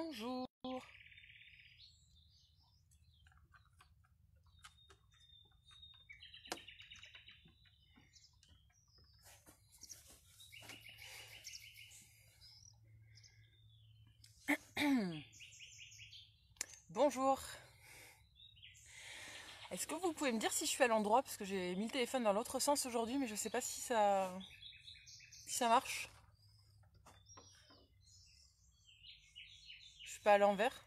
Bonjour. Bonjour. Est-ce que vous pouvez me dire si je suis à l'endroit parce que j'ai mis le téléphone dans l'autre sens aujourd'hui, mais je sais pas si ça marche. Je suis pas à l'envers.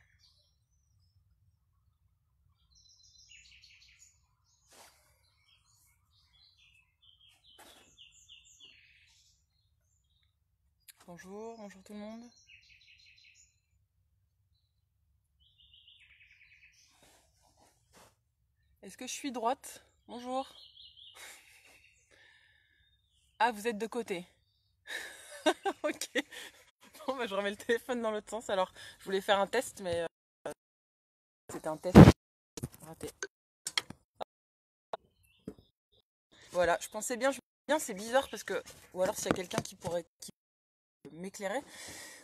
Bonjour, bonjour tout le monde. Est-ce que je suis droite? Bonjour. Ah, vous êtes de côté. Ok. Bon, bah, je remets le téléphone dans l'autre sens. Alors, je voulais faire un test, mais c'était un test raté. Voilà, je pensais bien, c'est bizarre parce que, ou alors s'il y a quelqu'un qui pourrait m'éclairer,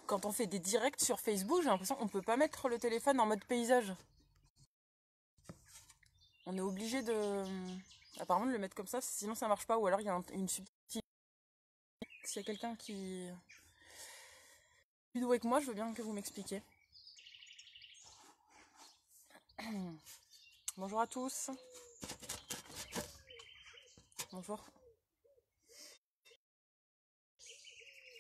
quand on fait des directs sur Facebook, j'ai l'impression qu'on peut pas mettre le téléphone en mode paysage. On est obligé apparemment de le mettre comme ça, sinon ça marche pas, ou alors il y a une subtilité. S'il y a quelqu'un qui est plus doué que moi, je veux bien que vous m'expliquiez. Bonjour à tous. Bonjour.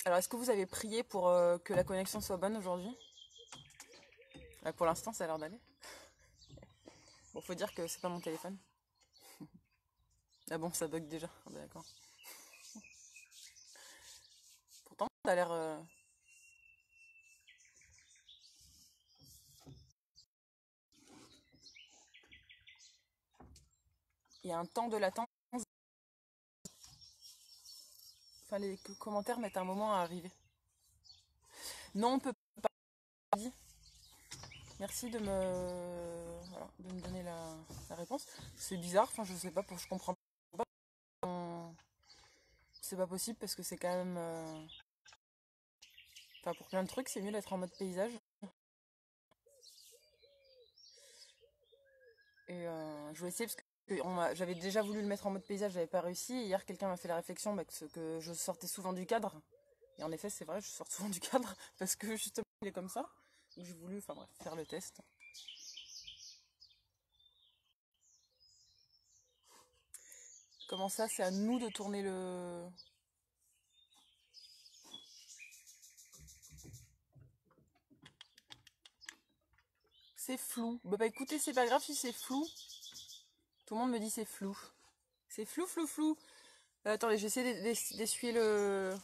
Alors, est-ce que vous avez prié pour que la connexion soit bonne aujourd'hui? Pour l'instant, ça a l'air d'aller. Bon, faut dire que c'est pas mon téléphone. Ah bon, ça bug déjà. Ah bah, d'accord. Pourtant, ça a l'air. Il y a un temps de latence. Enfin, les commentaires mettent un moment à arriver. Non, on peut pas. Merci de me donner la réponse. C'est bizarre, enfin je sais pas, je comprends pas. C'est pas possible parce que c'est quand même. Enfin pour plein de trucs, c'est mieux d'être en mode paysage. Et je voulais essayer parce que j'avais déjà voulu le mettre en mode paysage, j'avais pas réussi. Et hier, quelqu'un m'a fait la réflexion que je sortais souvent du cadre. Et en effet, c'est vrai, je sors souvent du cadre parce que justement, il est comme ça. Donc j'ai voulu, enfin bref, faire le test. Comment ça, c'est à nous de tourner le. C'est flou. Bah écoutez, c'est pas grave si c'est flou. Tout le monde me dit c'est flou. C'est flou, flou, flou. Attendez, je vais essayer d'essuyer Non,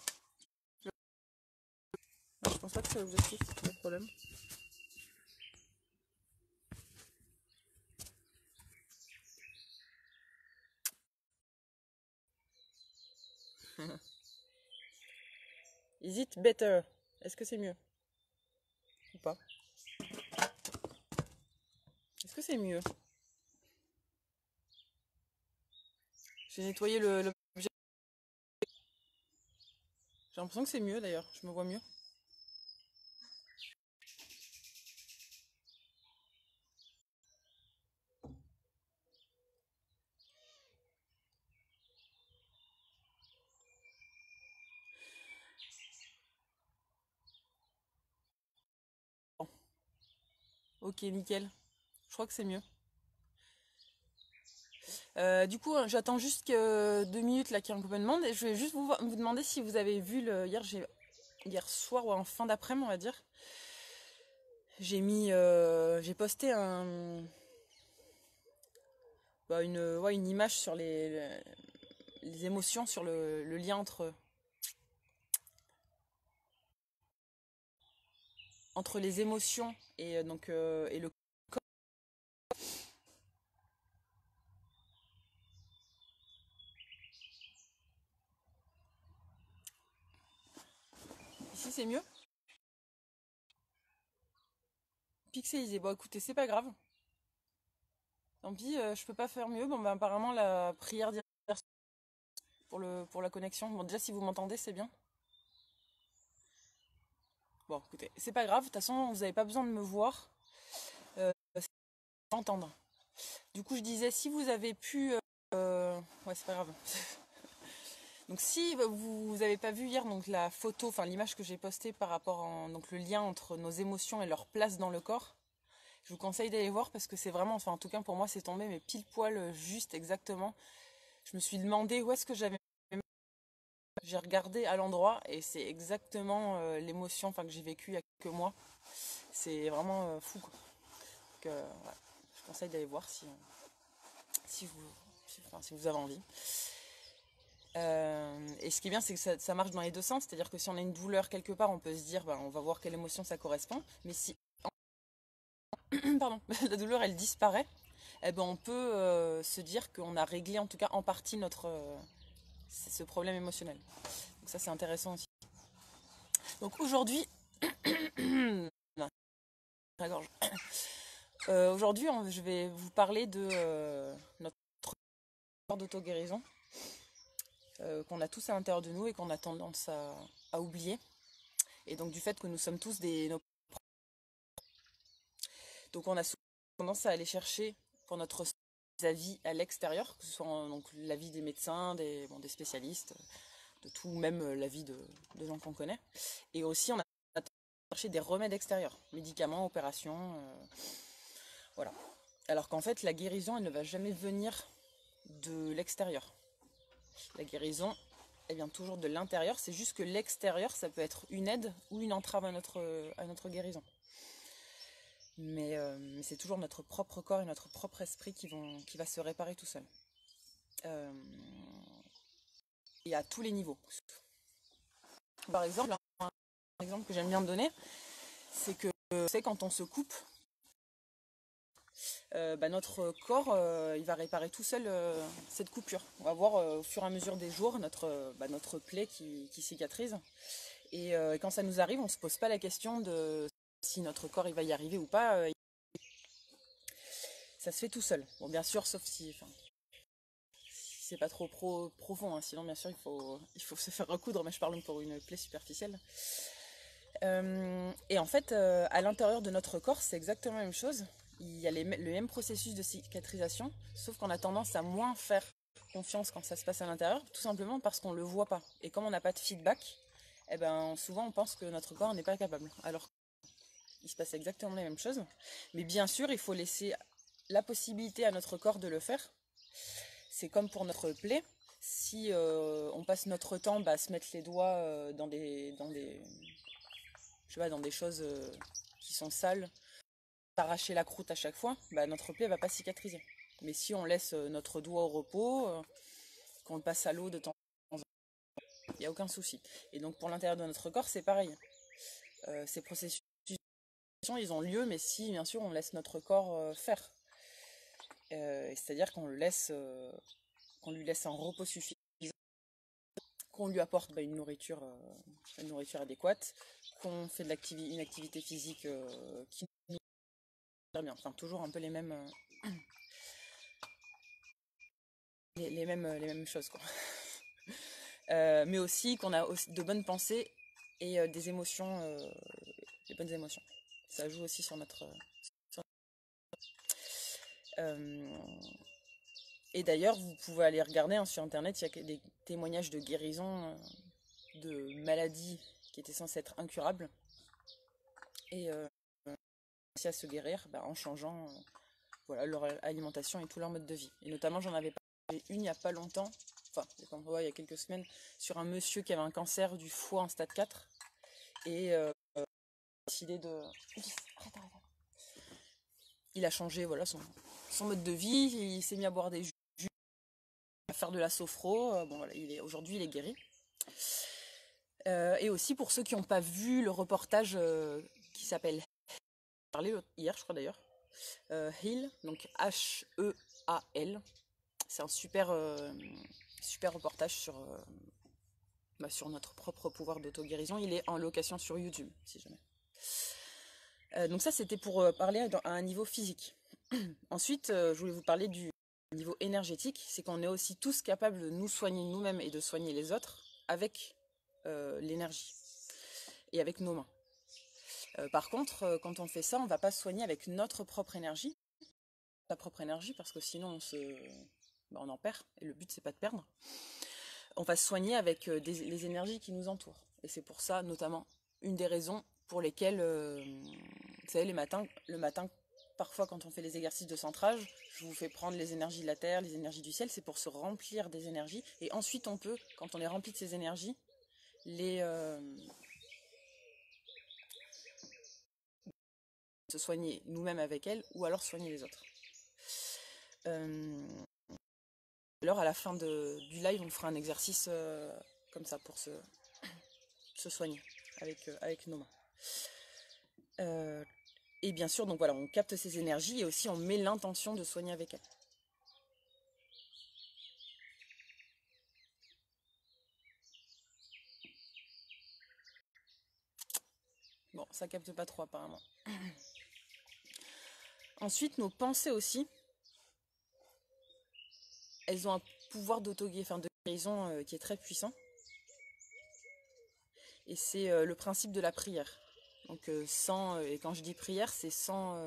je pense pas que c'est l'objectif, c'est le problème. Is it better? Est-ce que c'est mieux? Ou pas? Est-ce que c'est mieux? J'ai nettoyé l'objet. J'ai l'impression que c'est mieux d'ailleurs, je me vois mieux. Bon. Ok, nickel. Je crois que c'est mieux. Du coup, j'attends juste que 2 minutes là qu'il y a un copain de demande. Et je vais juste vous demander si vous avez vu hier soir ou en fin d'après-midi, on va dire. J'ai posté une image sur les émotions, sur le lien entre les émotions et le corps. Ici, c'est mieux. Pixelisé. Bon, écoutez, c'est pas grave. Tant pis, je peux pas faire mieux. Bon, bah, apparemment, la prière d'hier pour la connexion. Bon, déjà, si vous m'entendez, c'est bien. Bon, écoutez, c'est pas grave, de toute façon, vous n'avez pas besoin de me voir, c'est entendre. Du coup, je disais, si vous avez pu... ouais, c'est pas grave. Donc si vous n'avez pas vu hier donc la photo, enfin l'image que j'ai postée par rapport à donc le lien entre nos émotions et leur place dans le corps, je vous conseille d'aller voir parce que c'est vraiment, enfin en tout cas pour moi c'est tombé mais pile poil juste exactement. Je me suis demandé où est-ce que j'avais... J'ai regardé à l'endroit et c'est exactement l'émotion enfin, que j'ai vécue il y a quelques mois. C'est vraiment fou quoi. Donc, ouais, je conseille d'aller voir si vous, si vous avez envie. Et ce qui est bien, c'est que ça marche dans les deux sens. C'est-à-dire que si on a une douleur quelque part, on peut se dire, on va voir quelle émotion ça correspond. Mais si pardon, la douleur, elle disparaît, eh ben, on peut se dire qu'on a réglé en tout cas en partie ce problème émotionnel. Donc ça, c'est intéressant aussi. Donc aujourd'hui, la gorge. Aujourd'hui, je vais vous parler de notre corps d'auto-guérison qu'on a tous à l'intérieur de nous et qu'on a tendance à oublier. Et donc du fait que nous sommes tous donc on a souvent tendance à aller chercher pour notre avis à l'extérieur, que ce soit donc l'avis des médecins, des spécialistes, de tout, même l'avis de gens qu'on connaît. Et aussi on a tendance à chercher des remèdes extérieurs, médicaments, opérations, voilà. Alors qu'en fait la guérison elle ne va jamais venir de l'extérieur. La guérison elle vient toujours de l'intérieur, c'est juste que l'extérieur ça peut être une aide ou une entrave à notre guérison. Mais c'est toujours notre propre corps et notre propre esprit qui va se réparer tout seul. Et à tous les niveaux. Par exemple, un exemple que j'aime bien donner, c'est que quand on se coupe, notre corps il va réparer tout seul cette coupure. On va voir au fur et à mesure des jours notre plaie qui cicatrise. Et quand ça nous arrive, on ne se pose pas la question de si notre corps il va y arriver ou pas. Ça se fait tout seul. Bon, bien sûr, sauf si c'est pas trop profond, hein. Sinon bien sûr il faut se faire recoudre, mais je parle pour une plaie superficielle. Et en fait, à l'intérieur de notre corps, c'est exactement la même chose. Il y a le même processus de cicatrisation, sauf qu'on a tendance à moins faire confiance quand ça se passe à l'intérieur, tout simplement parce qu'on le voit pas. Et comme on n'a pas de feedback, eh ben, souvent on pense que notre corps n'est pas capable. Alors il se passe exactement la même chose. Mais bien sûr, il faut laisser la possibilité à notre corps de le faire. C'est comme pour notre plaie. Si on passe notre temps à se mettre les doigts dans des choses qui sont sales, arracher la croûte à chaque fois, notre plaie va pas cicatriser. Mais si on laisse notre doigt au repos, qu'on le passe à l'eau de temps en temps, il n'y a aucun souci. Et donc pour l'intérieur de notre corps, c'est pareil. Ces processus, ils ont lieu, mais si bien sûr on laisse notre corps faire. C'est-à-dire qu'on lui laisse un repos suffisant, qu'on lui apporte une nourriture adéquate, qu'on fait une activité physique qui nous va bien. Enfin, toujours un peu les mêmes, les mêmes choses, quoi. Mais aussi qu'on a aussi de bonnes pensées et des émotions, des bonnes émotions. Ça joue aussi sur notre... Et d'ailleurs, vous pouvez aller regarder sur Internet, il y a des témoignages de guérison de maladies qui étaient censées être incurables. Et à se guérir en changeant leur alimentation et tout leur mode de vie. Et notamment, j'en avais parlé une il n'y a pas longtemps, il y a quelques semaines, sur un monsieur qui avait un cancer du foie en stade 4 et décidé de... Arrête. Il a changé son mode de vie, il s'est mis à boire des jus, à faire de la sophro, aujourd'hui il est guéri. Et aussi pour ceux qui n'ont pas vu le reportage qui s'appelle parlé hier je crois d'ailleurs, Heal, donc H-E-A-L. C'est un super reportage sur notre propre pouvoir d'auto-guérison. Il est en location sur YouTube, si jamais. Donc ça, c'était pour parler à un niveau physique. Ensuite, je voulais vous parler du niveau énergétique. C'est qu'on est aussi tous capables de nous soigner nous-mêmes et de soigner les autres avec l'énergie et avec nos mains. Par contre, quand on fait ça, on ne va pas se soigner avec notre propre énergie, sa propre énergie, parce que sinon on en perd, et le but c'est pas de perdre. On va se soigner avec les énergies qui nous entourent. Et c'est pour ça, notamment, une des raisons pour lesquelles, vous savez, le matin, parfois quand on fait les exercices de centrage, je vous fais prendre les énergies de la Terre, les énergies du ciel, c'est pour se remplir des énergies. Et ensuite, on peut, quand on est rempli de ces énergies, se soigner nous-mêmes avec elles, ou alors soigner les autres. Alors à la fin du live, on fera un exercice comme ça pour se soigner avec nos mains. Et bien sûr, donc voilà, on capte ces énergies et aussi on met l'intention de soigner avec elles. Bon, ça capte pas trop apparemment. Ensuite, nos pensées aussi, elles ont un pouvoir de guérison qui est très puissant. Et c'est le principe de la prière. Donc et quand je dis prière, c'est sans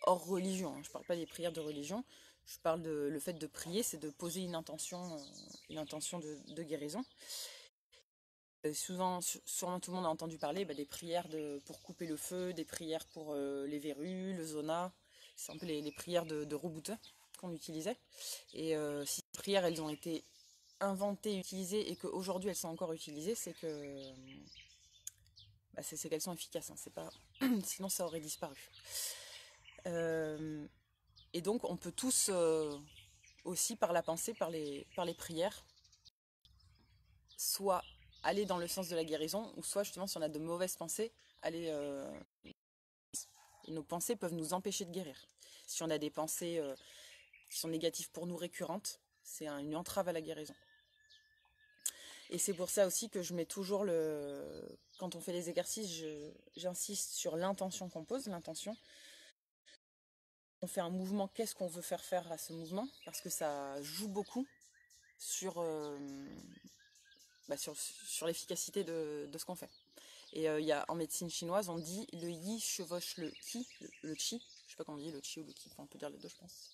hors religion. Je ne parle pas des prières de religion. Je parle le fait de prier, c'est de poser une intention de guérison. Sûrement tout le monde a entendu parler des prières pour couper le feu, des prières pour les verrues, le zona. C'est un peu les prières de rebouteux qu'on utilisait. Et si ces prières, elles ont été inventées, utilisées et qu'aujourd'hui elles sont encore utilisées, c'est que c'est qu'elles sont efficaces. Hein. C'est pas... Sinon ça aurait disparu. Et donc on peut tous aussi par la pensée, par les prières, soit aller dans le sens de la guérison, ou soit justement si on a de mauvaises pensées, aller... Et nos pensées peuvent nous empêcher de guérir. Si on a des pensées qui sont négatives pour nous récurrentes, c'est une entrave à la guérison. Et c'est pour ça aussi que je mets toujours quand on fait les exercices, j'insiste sur l'intention qu'on pose, l'intention. On fait un mouvement, qu'est-ce qu'on veut faire à ce mouvement? Parce que ça joue beaucoup sur l'efficacité de ce qu'on fait. Et en médecine chinoise, on dit le yi chevauche le qi, le chi. Je sais pas comment on dit, le chi ou le qi, on peut dire les deux, je pense.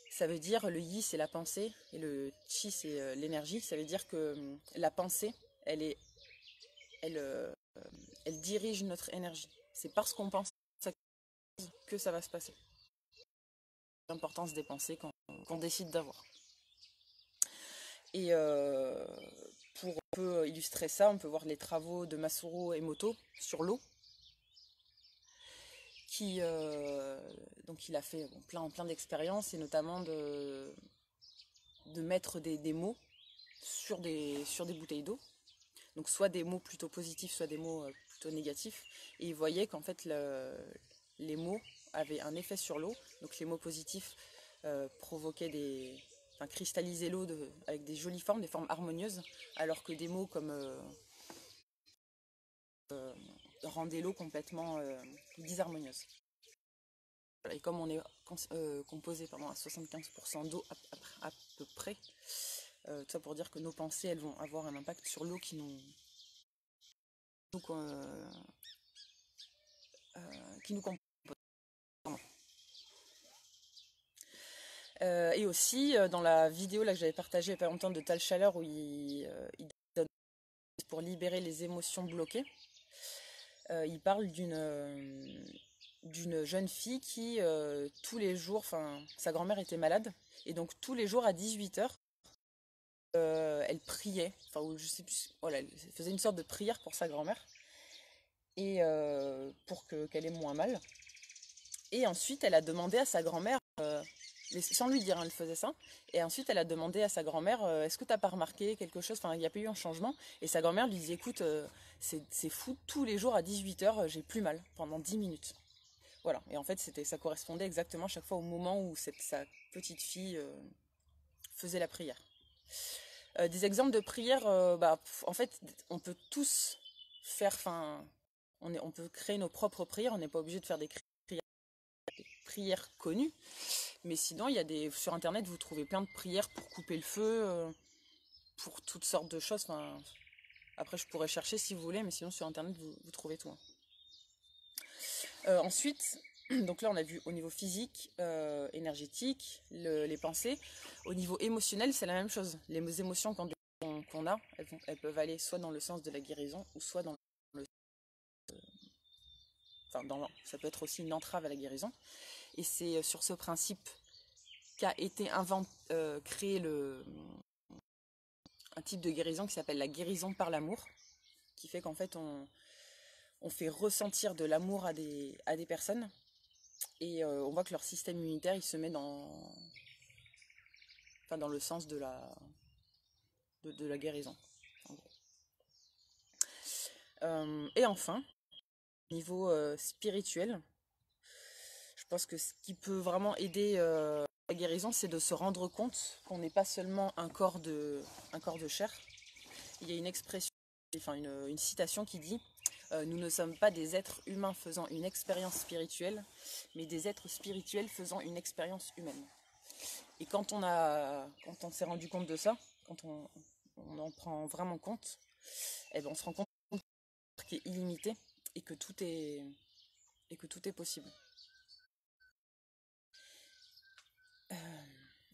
Ça veut dire, le yi, c'est la pensée, et le chi, c'est l'énergie. Ça veut dire que la pensée, elle dirige notre énergie. C'est parce qu'on pense que ça va se passer. L'importance des pensées qu'on décide d'avoir. Et pour un peu illustrer ça, on peut voir les travaux de Masaru Emoto sur l'eau. Donc il a fait plein d'expériences, et notamment de mettre des mots sur des bouteilles d'eau. Donc soit des mots plutôt positifs, soit des mots plutôt négatifs. Et il voyait qu'en fait les mots avaient un effet sur l'eau. Donc les mots positifs provoquaient cristallisaient l'eau avec des jolies formes, des formes harmonieuses, alors que des mots comme rendaient l'eau complètement disharmonieuse. Et comme on est composé à 75% d'eau à peu près, tout ça pour dire que nos pensées, elles vont avoir un impact sur l'eau qui nous compose. Et aussi, dans la vidéo là, que j'avais partagée il n'y a pas longtemps de Tal Chaleur, où il donne pour libérer les émotions bloquées, il parle d'une jeune fille qui, tous les jours, sa grand-mère était malade, et donc tous les jours à 18h, elle priait, ou je sais plus, voilà, elle faisait une sorte de prière pour sa grand-mère, et pour qu'elle ait moins mal. Et ensuite, elle a demandé à sa grand-mère, sans lui dire, elle faisait ça, et ensuite elle a demandé à sa grand-mère, est-ce que t'as pas remarqué quelque chose, il n'y a pas eu un changement, et sa grand-mère lui dit, écoute, c'est fou, tous les jours à 18h, j'ai plus mal, pendant 10 minutes. Voilà, et en fait ça correspondait exactement chaque fois au moment où sa petite fille faisait la prière. Des exemples de prières, en fait, on peut tous faire, on peut créer nos propres prières, on n'est pas obligé de faire des prières connues, mais sinon, sur internet, vous trouvez plein de prières pour couper le feu, pour toutes sortes de choses. Après, je pourrais chercher si vous voulez, mais sinon sur internet, vous trouvez tout, hein. Ensuite, donc là, on a vu au niveau physique, énergétique, les pensées. Au niveau émotionnel, c'est la même chose. Les émotions qu'on a, elles peuvent aller soit dans le sens de la guérison, ou soit dans le... Enfin, ça peut être aussi une entrave à la guérison. Et c'est sur ce principe qu'a été créé un type de guérison qui s'appelle la guérison par l'amour, qui fait qu'en fait, on fait ressentir de l'amour à des personnes. Et on voit que leur système immunitaire, il se met dans le sens de la guérison. En gros. Et enfin, au niveau spirituel, je pense que ce qui peut vraiment aider la guérison, c'est de se rendre compte qu'on n'est pas seulement un corps de chair. Il y a une expression, enfin une citation qui dit nous ne sommes pas des êtres humains faisant une expérience spirituelle, mais des êtres spirituels faisant une expérience humaine. Et quand on s'est rendu compte de ça, quand on en prend vraiment compte, eh ben on se rend compte qu'il est illimité et que tout est possible.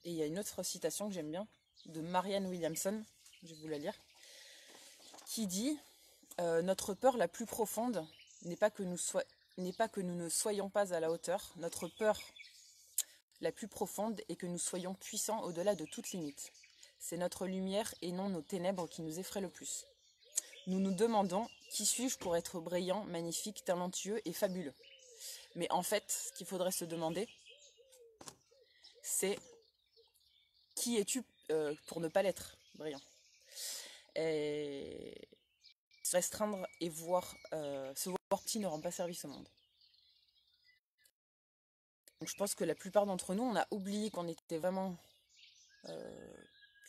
Et il y a une autre citation que j'aime bien, de Marianne Williamson, je vais vous la lire, qui dit notre peur la plus profonde n'est pas que nous ne soyons pas à la hauteur. Notre peur la plus profonde est que nous soyons puissants au-delà de toute limite. C'est notre lumière et non nos ténèbres qui nous effraient le plus. Nous nous demandons qui suis-je pour être brillant, magnifique, talentueux et fabuleux. Mais en fait, ce qu'il faudrait se demander, c'est qui es-tu pour ne pas l'être brillant. Et se restreindre et se voir petit ne rend pas service au monde. Donc je pense que la plupart d'entre nous, on a oublié qu'on était vraiment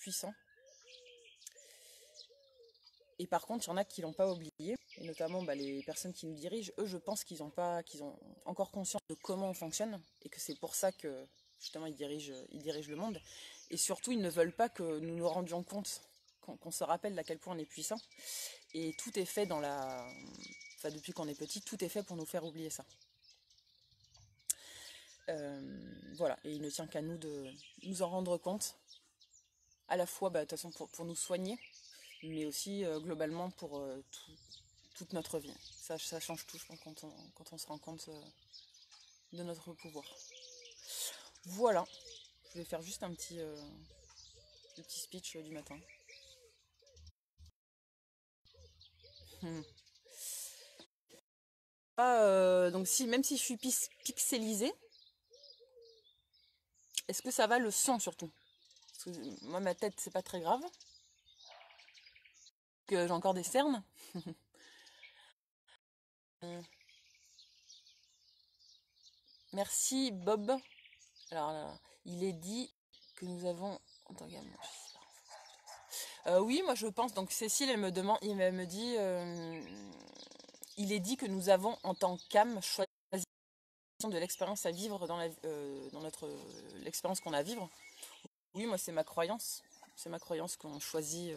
puissants. Et par contre, il y en a qui l'ont pas oublié, et notamment les personnes qui nous dirigent. Eux, je pense qu'ils ont encore conscience de comment on fonctionne, et que c'est pour ça que justement ils dirigent le monde. Et surtout, ils ne veulent pas que nous nous rendions compte, qu'on se rappelle à quel point on est puissant. Et tout est fait depuis qu'on est petit, tout est fait pour nous faire oublier ça. Voilà, et il ne tient qu'à nous de nous en rendre compte, à la fois de toute façon pour nous soigner, mais aussi globalement pour toute notre vie. Ça change tout, je pense, quand on se rend compte de notre pouvoir. Voilà, je vais faire juste un petit speech du matin. Donc même si je suis pixelisée, est-ce que ça va le son surtout? Parce que moi, ma tête, c'est pas très grave. Que j'ai encore des cernes. Merci Bob. Alors là, il est dit que nous avons... oui, moi je pense. Donc Cécile, elle me dit, il est dit que nous avons en tant qu'âme choisi de l'expérience à vivre dans l'expérience qu'on a à vivre. Oui, moi c'est ma croyance. C'est ma croyance qu'on choisit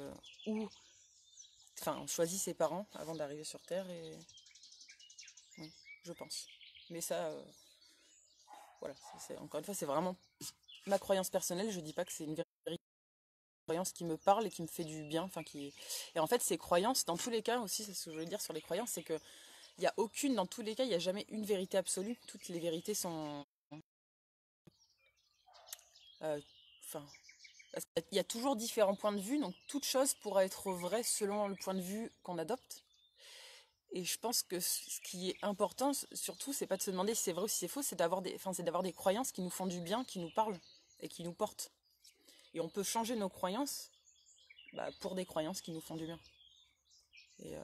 on choisit ses parents avant d'arriver sur Terre et oui, je pense. Mais ça, voilà, encore une fois, c'est vraiment ma croyance personnelle. Je dis pas que c'est une vérité. Croyance qui me parle et qui me fait du bien, et en fait ces croyances, dans tous les cas aussi, c'est ce que je voulais dire sur les croyances, c'est que il y a aucune, dans tous les cas, il n'y a jamais une vérité absolue. Toutes les vérités sont il y a toujours différents points de vue, donc toute chose pourra être vraie selon le point de vue qu'on adopte. Et je pense que ce qui est important, surtout, c'est pas de se demander si c'est vrai ou si c'est faux, c'est d'avoir des croyances qui nous font du bien, qui nous parlent et qui nous portent. Et on peut changer nos croyances pour des croyances qui nous font du bien. Et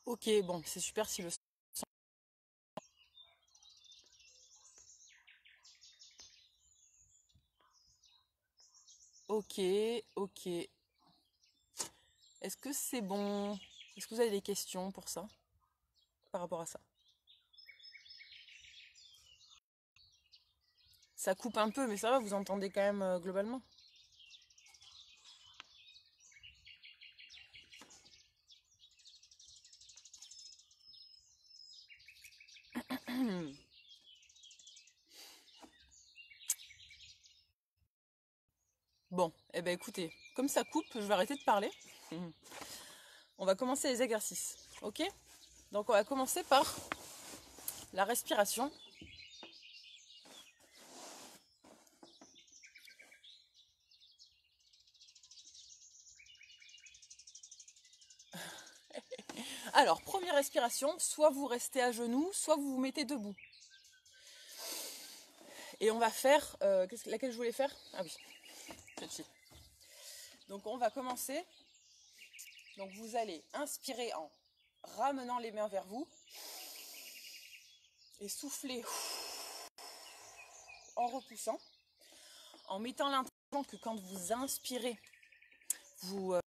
ok, bon, c'est super si le... Ok, ok. Est-ce que c'est bon? Est-ce que vous avez des questions pour ça? Par rapport à ça? Ça coupe un peu, mais ça va, vous entendez quand même globalement? Bon, eh ben écoutez, comme ça coupe, je vais arrêter de parler. On va commencer les exercices, ok? Donc on va commencer par la respiration. Alors, première respiration, soit vous restez à genoux, soit vous vous mettez debout. Et on va faire, laquelle je voulais faire? Ah oui, celle-ci. Donc on va commencer. Donc vous allez inspirer en ramenant les mains vers vous et souffler en repoussant, en mettant l'intention que quand vous inspirez, vous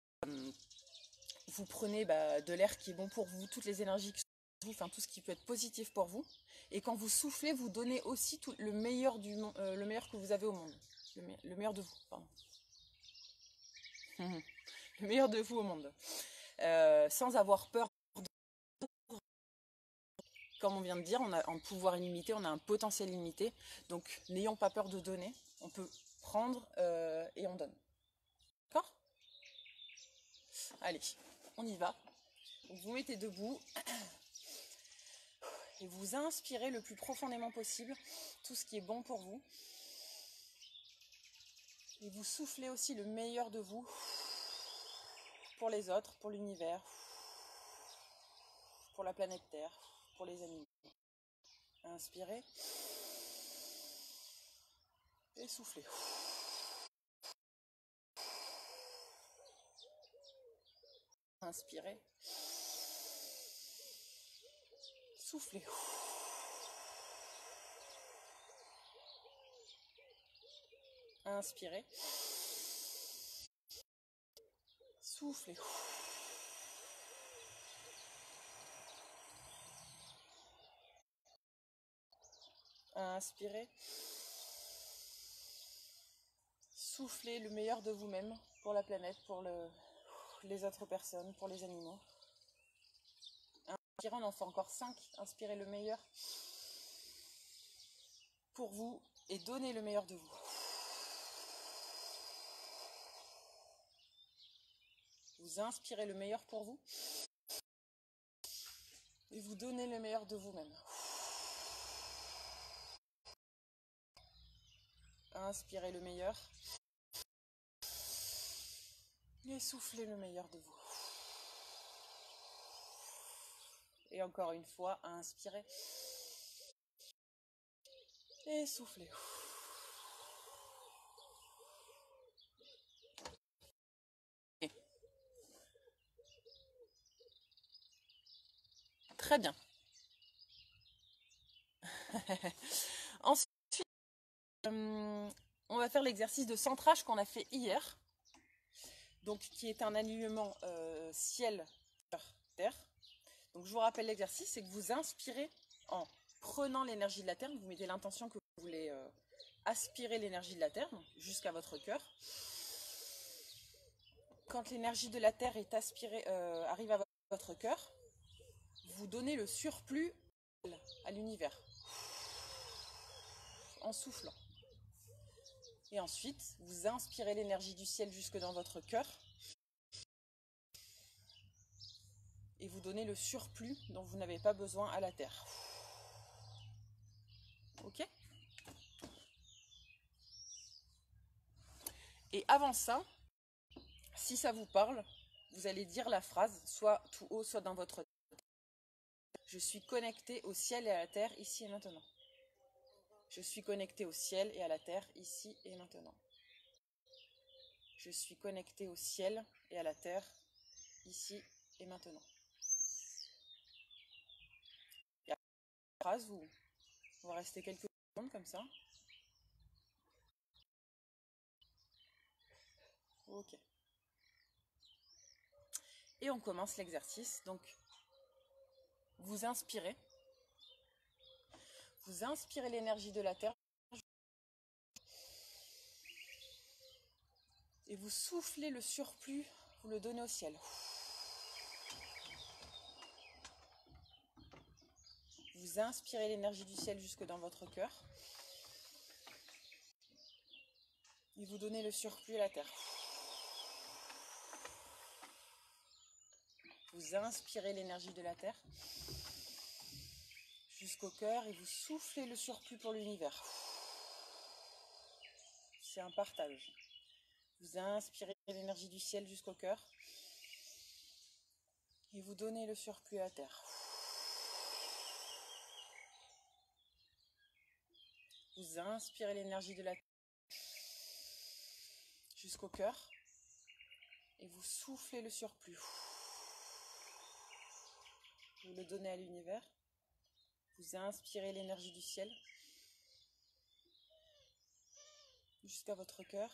prenez de l'air qui est bon pour vous, toutes les énergies qui sont pour vous, enfin tout ce qui peut être positif pour vous. Et quand vous soufflez, vous donnez aussi tout le meilleur le meilleur que vous avez au monde, le meilleur de vous, pardon. Le meilleur de vous au monde, sans avoir peur. Comme on vient de dire, on a un pouvoir illimité, on a un potentiel illimité, donc n'ayons pas peur de donner. On peut prendre et on donne. D'accord? Allez, on y va. Donc vous mettez debout et vous inspirez le plus profondément possible tout ce qui est bon pour vous. Et vous soufflez aussi le meilleur de vous pour les autres, pour l'univers, pour la planète Terre, pour les animaux. Inspirez et soufflez. Inspirez, soufflez. Inspirez, soufflez. Inspirez, soufflez le meilleur de vous-même pour la planète, pour les autres personnes, pour les animaux. Inspirez, on en fait encore 5. Inspirez le meilleur pour vous et donnez le meilleur de vous. Vous inspirez le meilleur pour vous et vous donnez le meilleur de vous-même. Inspirez le meilleur et soufflez le meilleur de vous. Et encore une fois, inspirez et soufflez. Okay. Très bien. Ensuite, on va faire l'exercice de centrage qu'on a fait hier. Donc, qui est un alignement ciel-terre. Donc je vous rappelle l'exercice, c'est que vous inspirez en prenant l'énergie de la Terre, vous mettez l'intention que vous voulez aspirer l'énergie de la Terre jusqu'à votre cœur. Quand l'énergie de la Terre est aspirée, arrive à votre cœur, vous donnez le surplus à l'univers en soufflant. Et ensuite, vous inspirez l'énergie du ciel jusque dans votre cœur et vous donnez le surplus dont vous n'avez pas besoin à la Terre. Ok ? Et avant ça, si ça vous parle, vous allez dire la phrase, soit tout haut, soit dans votre tête. Je suis connecté au ciel et à la terre, ici et maintenant. Je suis connecté au ciel et à la terre, ici et maintenant. Je suis connecté au ciel et à la terre, ici et maintenant. Et après la phrase, on va rester quelques secondes comme ça. Ok. Et on commence l'exercice. Donc, vous inspirez l'énergie de la terre et vous soufflez le surplus, vous le donnez au ciel. Vous Vous inspirez l'énergie du ciel jusque dans votre cœur. Et vous donnez le surplus à la terre. Vous inspirez l'énergie de la terre jusqu'au cœur et vous soufflez le surplus pour l'univers. C'est un partage. Vous inspirez l'énergie du ciel jusqu'au cœur et vous donnez le surplus à la terre. Vous inspirez l'énergie de la terre jusqu'au cœur et vous soufflez le surplus. Vous le donnez à l'univers. Vous inspirez l'énergie du ciel jusqu'à votre cœur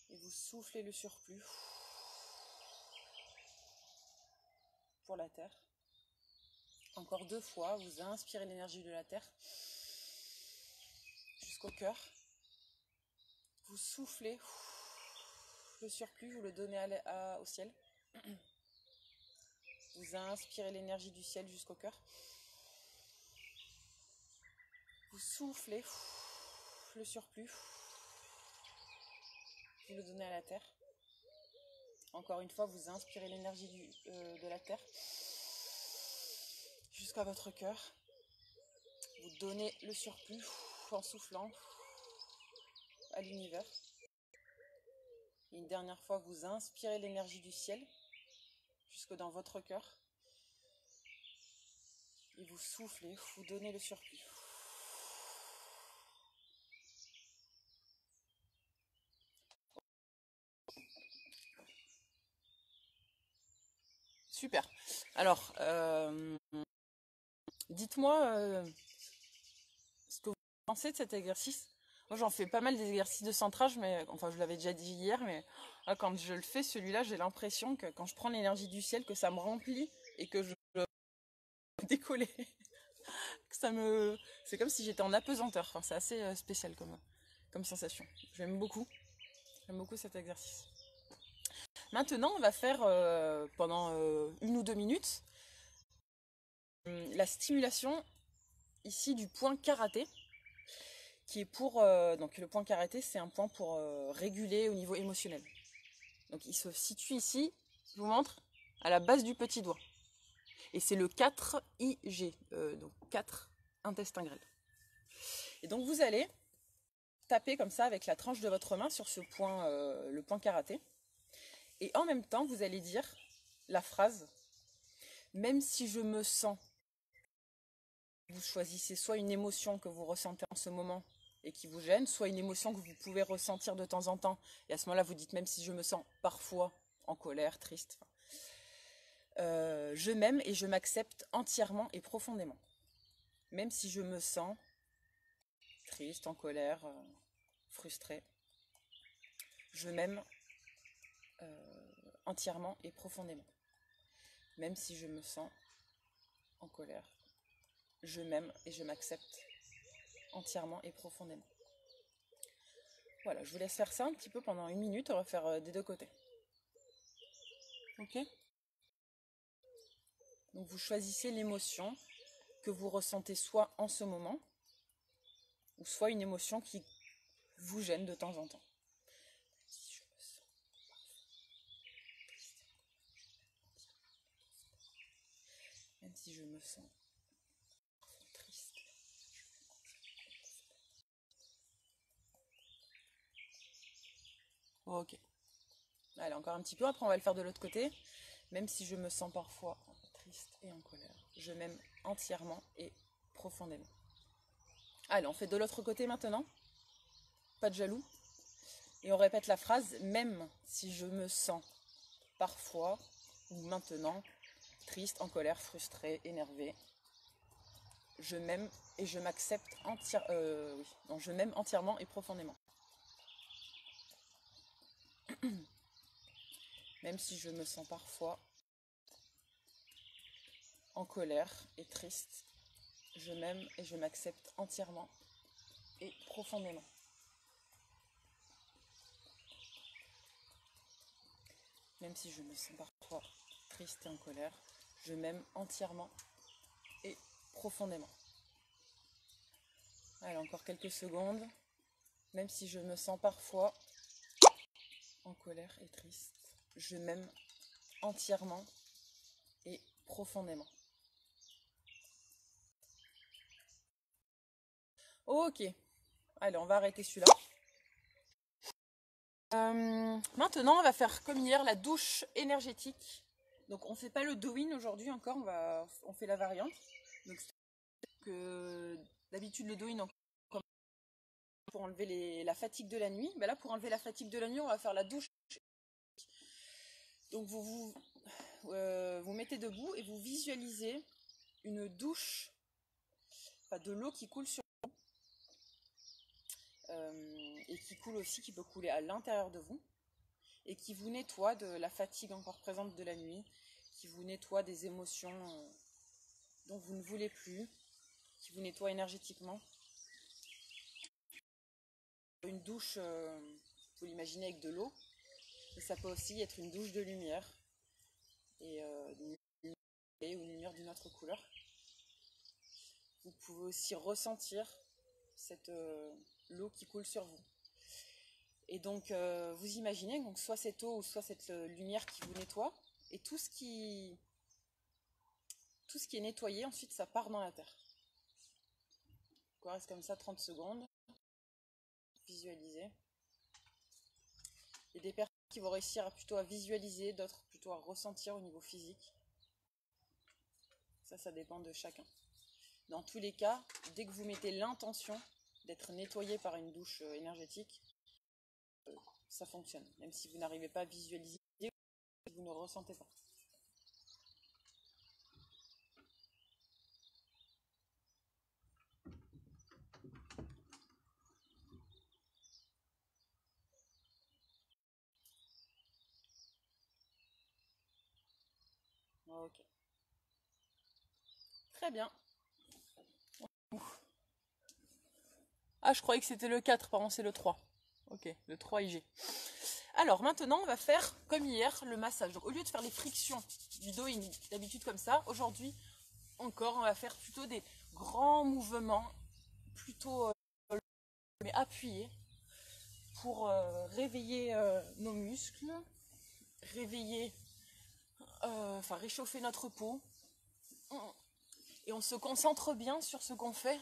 et vous soufflez le surplus pour la terre. Encore 2 fois, vous inspirez l'énergie de la terre jusqu'au cœur. Vous soufflez le surplus, vous le donnez au ciel. Vous inspirez l'énergie du ciel jusqu'au cœur. Vous soufflez le surplus. Vous le donnez à la terre. Encore une fois, vous inspirez l'énergie de la terre jusqu'à votre cœur. Vous donnez le surplus en soufflant à l'univers. Et une dernière fois, vous inspirez l'énergie du ciel jusque dans votre cœur. Et vous soufflez, vous donnez le surplus. Super. Alors, dites-moi ce que vous pensez de cet exercice. Moi, j'en fais pas mal des exercices de centrage, mais enfin, je l'avais déjà dit hier, mais quand je le fais, celui-là, j'ai l'impression que quand je prends l'énergie du ciel, que ça me remplit et que je décoller. C'est comme si j'étais en apesanteur. Enfin, c'est assez spécial comme sensation. J'aime beaucoup cet exercice. Maintenant, on va faire pendant 1 ou 2 minutes la stimulation ici du point karaté, qui est pour donc le point karaté, c'est un point pour réguler au niveau émotionnel. Donc il se situe ici, je vous montre, à la base du petit doigt. Et c'est le 4IG, donc 4 intestin grêle. Et donc vous allez taper comme ça avec la tranche de votre main sur ce point, le point karaté. Et en même temps, vous allez dire la phrase « Même si je me sens », vous choisissez soit une émotion que vous ressentez en ce moment et qui vous gêne, soit une émotion que vous pouvez ressentir de temps en temps. Et à ce moment-là, vous dites « Même si je me sens parfois en colère, triste ». Je m'aime et je m'accepte entièrement et profondément. Même si je me sens triste, en colère, frustrée, je m'aime entièrement et profondément. Même si je me sens en colère, je m'aime et je m'accepte entièrement et profondément. Voilà, je vous laisse faire ça un petit peu pendant 1 minute, on va faire des 2 côtés. Ok ? Donc vous choisissez l'émotion que vous ressentez soit en ce moment, ou soit une émotion qui vous gêne de temps en temps. Même si je me sens triste. Ok. Allez, encore un petit peu, après on va le faire de l'autre côté. Même si je me sens parfois triste et en colère, je m'aime entièrement et profondément. Allez, on fait de l'autre côté maintenant. Pas de jaloux. Et on répète la phrase, même si je me sens parfois ou maintenant triste, en colère, frustré, énervé, je m'aime et je m'accepte je m'aime entièrement et profondément. Même si je me sens parfois en colère et triste, je m'aime et je m'accepte entièrement et profondément. Même si je me sens parfois triste et en colère, je m'aime entièrement et profondément. Allez, encore quelques secondes. Même si je me sens parfois en colère et triste, je m'aime entièrement et profondément. Ok, allez, on va arrêter celui-là. Maintenant, on va faire comme hier la douche énergétique. Donc, on ne fait pas le do-in aujourd'hui encore, on fait la variante. Donc, d'habitude, le do-in pour enlever la fatigue de la nuit. Ben là, pour enlever la fatigue de la nuit, on va faire la douche. Donc, vous mettez debout et vous visualisez une douche, enfin, de l'eau qui coule sur vous. Et qui peut couler à l'intérieur de vous. Et qui vous nettoie de la fatigue encore présente de la nuit, qui vous nettoie des émotions dont vous ne voulez plus, qui vous nettoie énergétiquement. Une douche, vous pouvez l'imaginer avec de l'eau, mais ça peut aussi être une douche de lumière, et une lumière d'une autre couleur. Vous pouvez aussi ressentir l'eau qui coule sur vous. Et donc, vous imaginez donc, soit cette eau ou soit cette lumière qui vous nettoie, et tout ce qui est nettoyé, ensuite, ça part dans la terre. On reste comme ça 30 secondes. Visualiser. Il y a des personnes qui vont réussir plutôt à visualiser, d'autres plutôt à ressentir au niveau physique. Ça dépend de chacun. Dans tous les cas, dès que vous mettez l'intention d'être nettoyé par une douche énergétique, ça fonctionne. Même si vous n'arrivez pas à visualiser, vous ne ressentez pas. Ok. Très bien. Ah, je croyais que c'était le 4, pardon, c'est le 3. Ok, le 3 IG. Alors maintenant, on va faire, comme hier, le massage. Donc au lieu de faire les frictions du dos d'habitude comme ça, aujourd'hui, encore, on va faire plutôt des grands mouvements, plutôt mais appuyés, pour réveiller nos muscles, réchauffer notre peau. Et on se concentre bien sur ce qu'on fait.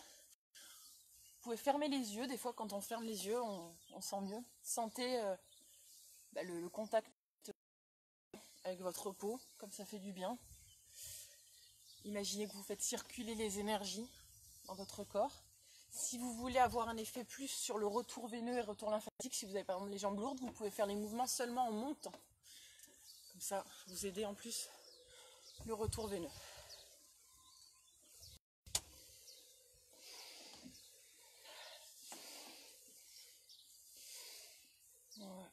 Vous pouvez fermer les yeux, des fois quand on ferme les yeux, on sent mieux. Sentez le contact avec votre peau, comme ça fait du bien. Imaginez que vous faites circuler les énergies dans votre corps. Si vous voulez avoir un effet plus sur le retour veineux et retour lymphatique, si vous avez par exemple les jambes lourdes, vous pouvez faire les mouvements seulement en montant. Comme ça, vous aidez en plus le retour veineux. Ouais.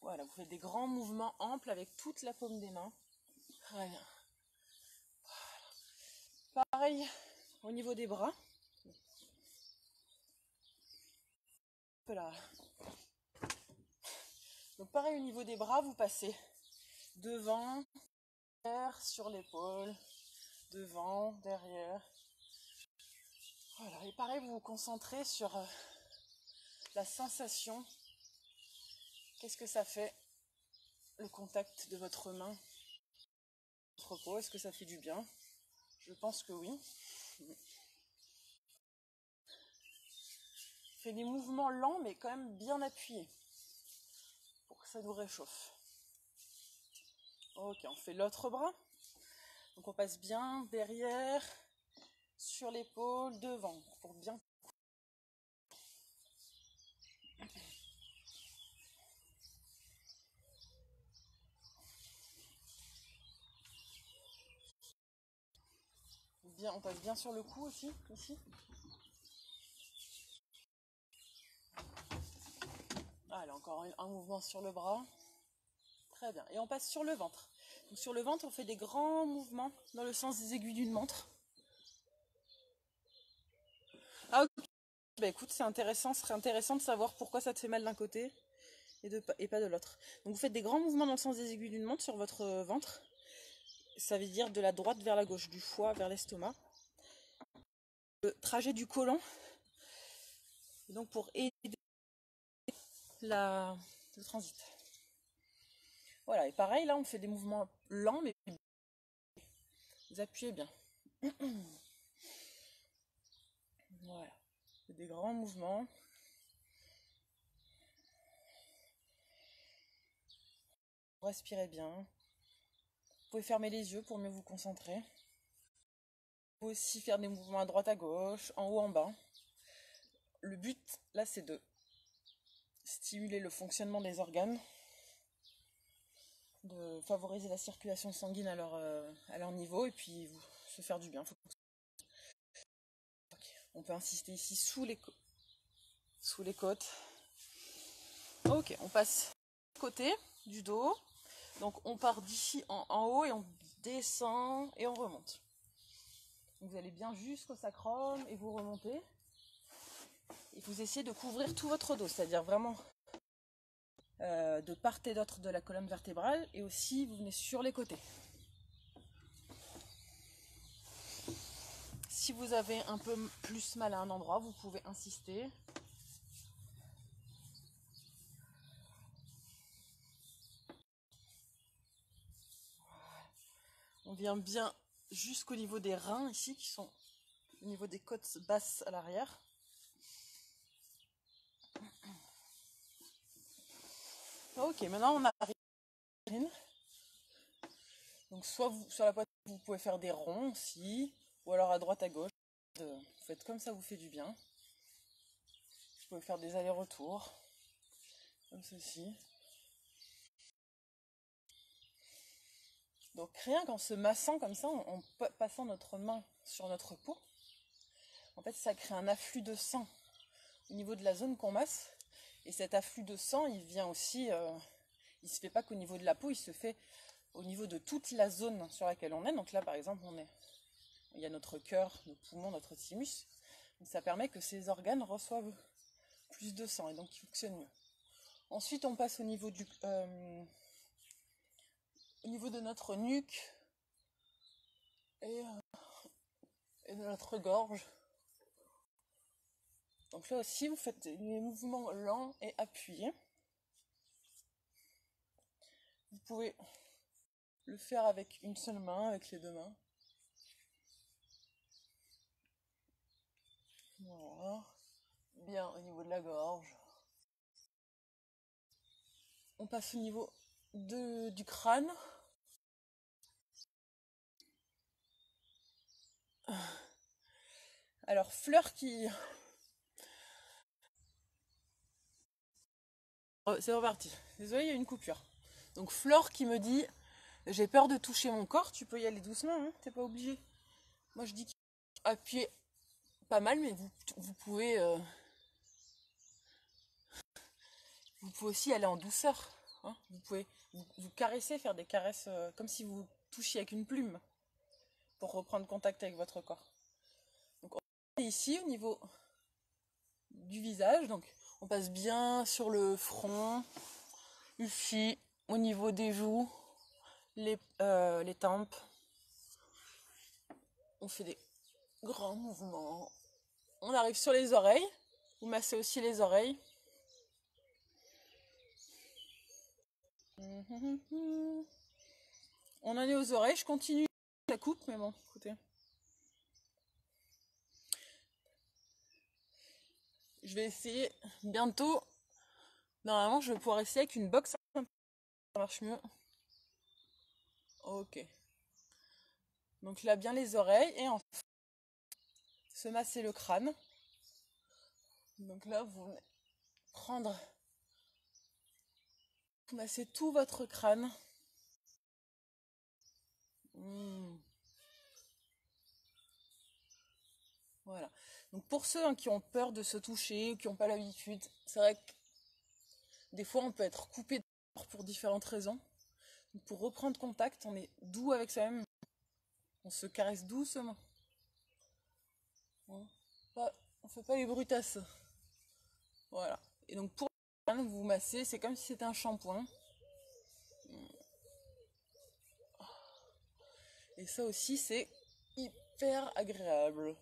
Voilà, vous faites des grands mouvements amples avec toute la paume des mains. Très bien. Voilà. Pareil au niveau des bras. Là. Donc pareil au niveau des bras, vous passez devant, derrière, sur l'épaule, devant, derrière. Voilà, et pareil, vous vous concentrez sur la sensation. Qu'est-ce que ça fait, le contact de votre main, votre peau? Est-ce que ça fait du bien? Je pense que oui. Fait des mouvements lents, mais quand même bien appuyés, pour que ça nous réchauffe. Ok, on fait l'autre bras. Donc on passe bien derrière, sur l'épaule, devant, pour bien. Bien, on passe bien sur le cou aussi, ici. Allez, encore un mouvement sur le bras. Très bien. Et on passe sur le ventre. Donc sur le ventre, on fait des grands mouvements dans le sens des aiguilles d'une montre. Ah ok. Bah écoute, c'est intéressant. Ce serait intéressant de savoir pourquoi ça te fait mal d'un côté et pas de l'autre. Donc vous faites des grands mouvements dans le sens des aiguilles d'une montre sur votre ventre. Ça veut dire de la droite vers la gauche, du foie vers l'estomac. le trajet du côlon. Et donc pour aider le transit. Voilà, et pareil, là on fait des mouvements lents, mais vous appuyez bien. Voilà, c'est des grands mouvements. Respirez bien. Vous pouvez fermer les yeux pour mieux vous concentrer. Vous pouvez aussi faire des mouvements à droite à gauche, en haut en bas. Le but là c'est de stimuler le fonctionnement des organes, de favoriser la circulation sanguine à leur niveau et puis se faire du bien. On peut insister ici sous les côtes. Ok, on passe côté du dos. Donc on part d'ici en haut et on descend et on remonte. Donc vous allez bien jusqu'au sacrum et vous remontez. Et vous essayez de couvrir tout votre dos, c'est-à-dire vraiment de part et d'autre de la colonne vertébrale. Et aussi vous venez sur les côtés. Si vous avez un peu plus mal à un endroit, vous pouvez insister. On vient bien jusqu'au niveau des reins ici, qui sont au niveau des côtes basses à l'arrière. Ok, maintenant on arrive. Donc soit sur la poitrine, vous pouvez faire des ronds aussi, ou alors à droite à gauche. Vous faites comme ça, vous fait du bien. Vous pouvez faire des allers-retours, comme ceci. Donc rien qu'en se massant comme ça, en passant notre main sur notre peau, en fait ça crée un afflux de sang au niveau de la zone qu'on masse. Et cet afflux de sang, il vient aussi, il se fait pas qu'au niveau de la peau, il se fait au niveau de toute la zone sur laquelle on est. Donc là par exemple, il y a notre cœur, nos poumons, notre thymus. Donc ça permet que ces organes reçoivent plus de sang et donc ils fonctionnent mieux. Ensuite on passe au niveau de notre nuque et de notre gorge. Donc là aussi vous faites des mouvements lents et appuyés. Vous pouvez le faire avec une seule main, avec les deux mains. Voilà. Bien au niveau de la gorge. On passe au niveau du crâne. Alors Fleur qui... Oh, c'est reparti. Désolée, il y a une coupure. Donc Flore qui me dit j'ai peur de toucher mon corps, tu peux y aller doucement, hein, t'es pas obligé. Moi je dis appuyer pas mal, mais vous pouvez aussi aller en douceur. Hein. Vous pouvez vous caresser, faire des caresses comme si vous touchiez avec une plume pour reprendre contact avec votre corps. Donc on est ici au niveau du visage, donc on passe bien sur le front, ici au niveau des joues, les tempes. On fait des grands mouvements. On arrive sur les oreilles. Vous massez aussi les oreilles. On en est aux oreilles. Je continue la coupe, mais bon, écoutez. Je vais essayer bientôt. Normalement, je vais pouvoir essayer avec une box. Ça marche mieux. Ok. Donc là, bien les oreilles. Et enfin, se masser le crâne. Donc là, vous prendre... Vous massez tout votre crâne. Voilà. Donc pour ceux qui ont peur de se toucher ou qui n'ont pas l'habitude, c'est vrai que des fois on peut être coupé pour différentes raisons. Donc pour reprendre contact, on est doux avec soi-même. On se caresse doucement. On ne fait pas les brutasses. Voilà. Et donc pour vous masser, c'est comme si c'était un shampoing. Et ça aussi, c'est hyper agréable.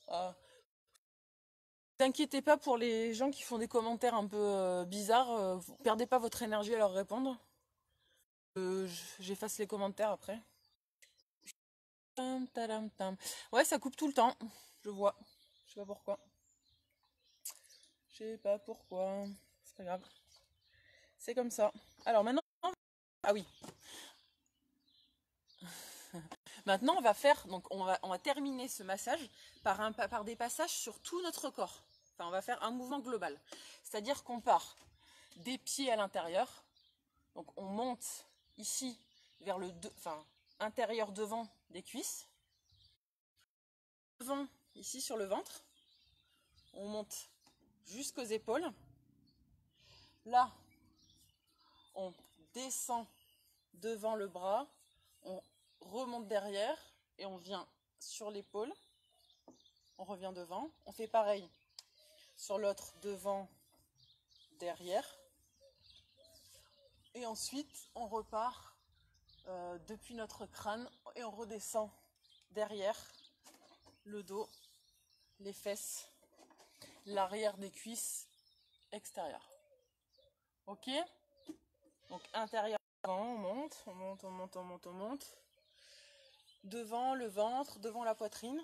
Ah, t'inquiétez pas pour les gens qui font des commentaires un peu bizarres. Vous perdez pas votre énergie à leur répondre. J'efface les commentaires après. Tam, tadam, tam. Ouais, ça coupe tout le temps. Je vois. Je sais pas pourquoi. Je sais pas pourquoi. C'est pas grave. C'est comme ça. Alors maintenant. Ah oui. Maintenant, on va faire. Donc, on va terminer ce massage par des passages sur tout notre corps. Enfin, on va faire un mouvement global. C'est-à-dire qu'on part des pieds à l'intérieur. Donc, on monte ici vers intérieur devant des cuisses. Devant, ici sur le ventre. On monte jusqu'aux épaules. Là, on descend devant le bras, on remonte derrière et on vient sur l'épaule. On revient devant. On fait pareil sur l'autre, devant, derrière. Et ensuite, on repart depuis notre crâne et on redescend derrière le dos, les fesses, l'arrière des cuisses extérieures. Ok? Donc intérieur, on monte, on monte, on monte, on monte, on monte. Devant le ventre, devant la poitrine.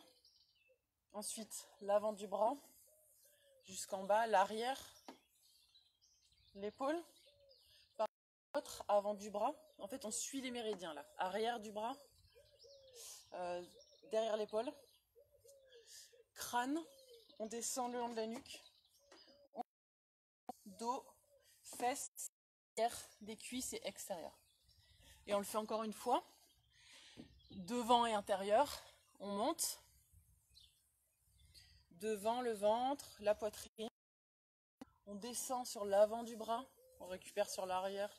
Ensuite, l'avant du bras jusqu'en bas, l'arrière, l'épaule. Par l'autre, avant du bras. En fait, on suit les méridiens là. Arrière du bras, derrière l'épaule. Crâne, on descend le long de la nuque. Dos, fesses, arrière des cuisses et extérieur. Et on le fait encore une fois. Devant et intérieur, on monte. Devant le ventre, la poitrine. On descend sur l'avant du bras. On récupère sur l'arrière.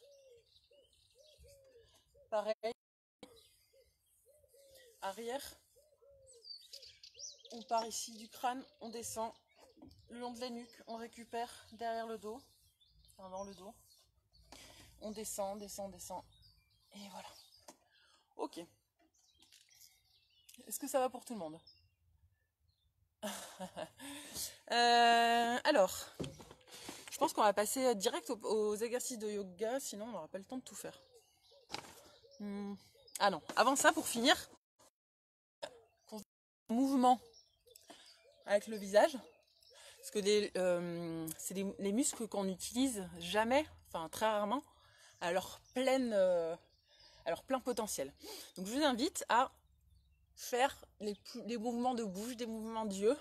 Pareil. Arrière. On part ici du crâne. On descend le long de la nuque. On récupère derrière le dos. Enfin, dans le dos. On descend, descend, descend. Et voilà. Ok. Est-ce que ça va pour tout le monde? Alors, je pense qu'on va passer direct aux exercices de yoga, sinon on n'aura pas le temps de tout faire. Ah non, avant ça, pour finir, mouvement avec le visage, parce que c'est les muscles qu'on n'utilise jamais, enfin très rarement, à leur plein potentiel. Donc je vous invite à faire les mouvements de bouche, des mouvements d'yeux,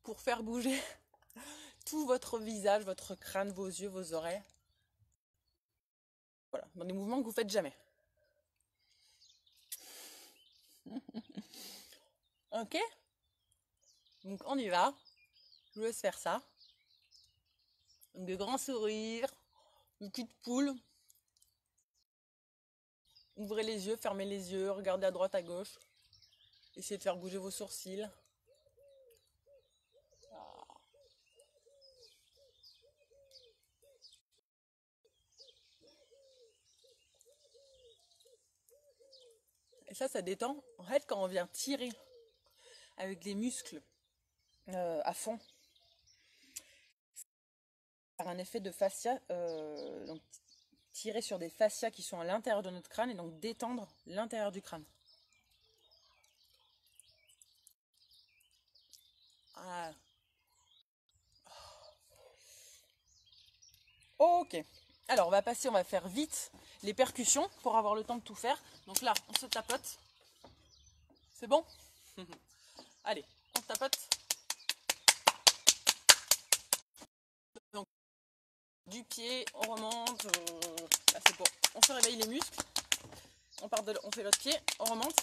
pour faire bouger tout votre visage, votre crâne, vos yeux, vos oreilles. Voilà, dans des mouvements que vous faites jamais. Ok? Donc on y va. Je vous laisse faire ça. Donc de grands sourires, une petite poule. Ouvrez les yeux, fermez les yeux, regardez à droite, à gauche. Essayez de faire bouger vos sourcils. Et ça détend. En fait, quand on vient tirer avec les muscles à fond, par un effet de fascia, donc tirer sur des fascias qui sont à l'intérieur de notre crâne et donc détendre l'intérieur du crâne. Ah. Ok. Alors on va faire vite les percussions pour avoir le temps de tout faire. Donc là, on se tapote. C'est bon? Allez, on tapote. Donc du pied, on remonte. Là c'est bon. On se réveille les muscles. On fait l'autre pied, on remonte.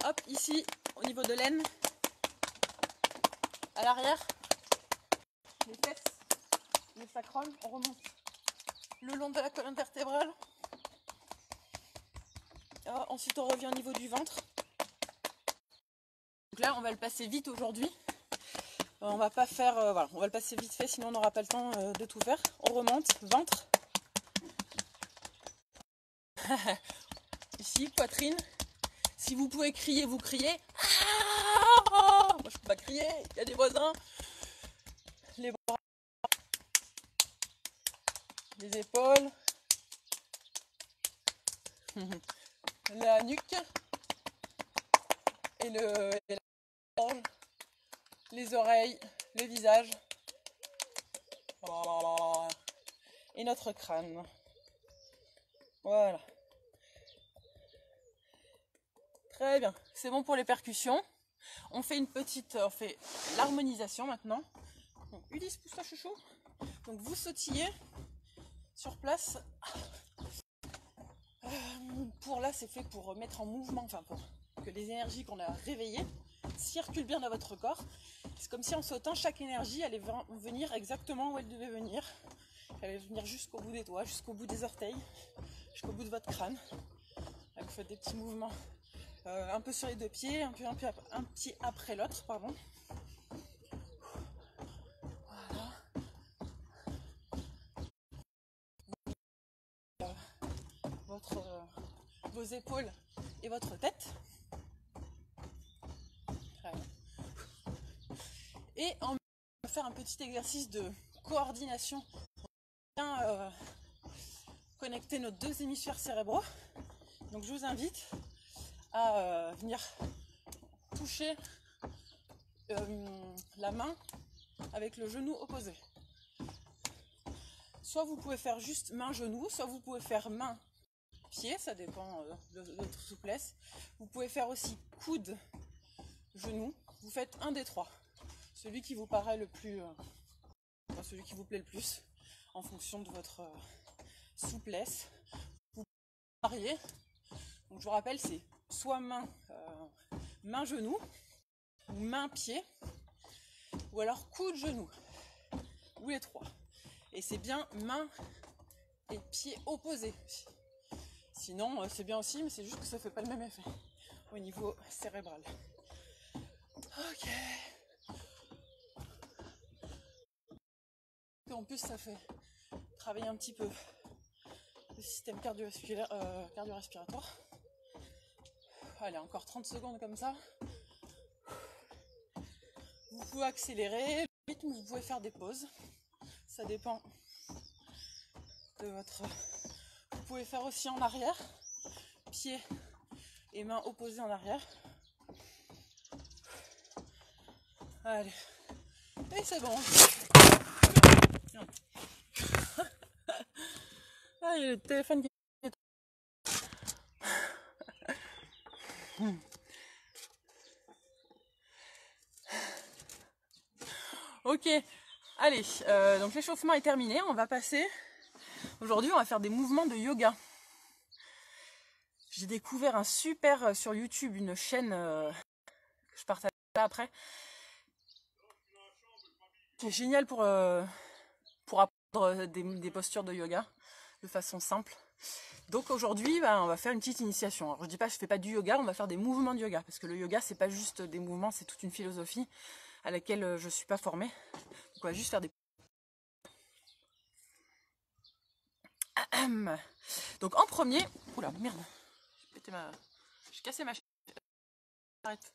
Hop, ici, au niveau de l'aine, à l'arrière, les fesses, le sacrum, on remonte le long de la colonne vertébrale. Ensuite, on revient au niveau du ventre. Donc là, on va le passer vite aujourd'hui. On va pas faire, voilà, on va le passer vite fait, sinon on n'aura pas le temps de tout faire. On remonte, ventre. Ici, poitrine. Si vous pouvez crier, vous criez. Ah, moi, je peux pas crier, il y a des voisins. Les bras, les épaules, la nuque et la gorge, les oreilles, le visage et notre crâne. Voilà. Très bien, c'est bon pour les percussions. On fait l'harmonisation maintenant. Donc, Ulysse, pousse-toi chouchou. Donc vous sautillez sur place. Pour là, c'est fait pour mettre en mouvement, enfin pour que les énergies qu'on a réveillées circulent bien dans votre corps. C'est comme si en sautant, chaque énergie allait venir exactement où elle devait venir. Elle allait venir jusqu'au bout des doigts, jusqu'au bout des orteils, jusqu'au bout de votre crâne. Là, vous faites des petits mouvements un peu sur les deux pieds, un pied après l'autre, pardon. Voilà. Vos épaules et votre tête. Et on va faire un petit exercice de coordination pour bien connecter nos deux hémisphères cérébraux. Donc je vous invite à venir toucher la main avec le genou opposé. Soit vous pouvez faire juste main-genou, soit vous pouvez faire main-pied, ça dépend de votre souplesse. Vous pouvez faire aussi coude-genou. Vous faites un des trois. Celui qui vous paraît le plus... celui qui vous plaît le plus, en fonction de votre souplesse. Vous pouvez varier. Donc je vous rappelle, c'est soit main-genou, ou main-pied, ou alors coude-genou, ou les trois. Et c'est bien main et pied opposés. Sinon, c'est bien aussi, mais c'est juste que ça ne fait pas le même effet au niveau cérébral. Ok. Et en plus, ça fait travailler un petit peu le système cardio-respiratoire. Allez, encore 30 secondes comme ça. Vous pouvez accélérer le rythme, vous pouvez faire des pauses. Ça dépend de votre... Vous pouvez faire aussi en arrière, pieds et mains opposées en arrière. Allez, et c'est bon. Ah, il y a le téléphone qui... Ok, allez, donc l'échauffement est terminé, on va passer... Aujourd'hui, on va faire des mouvements de yoga. J'ai découvert un super sur YouTube, une chaîne que je partage après, qui est génial pour apprendre des postures de yoga de façon simple. Donc aujourd'hui, on va faire une petite initiation. Alors, je dis pas, je fais pas du yoga, on va faire des mouvements de yoga, parce que le yoga, c'est pas juste des mouvements, c'est toute une philosophie à laquelle je suis pas formée. Donc on va juste faire des... Donc en premier... Oula, merde, j'ai cassé ma chaîne. Arrête.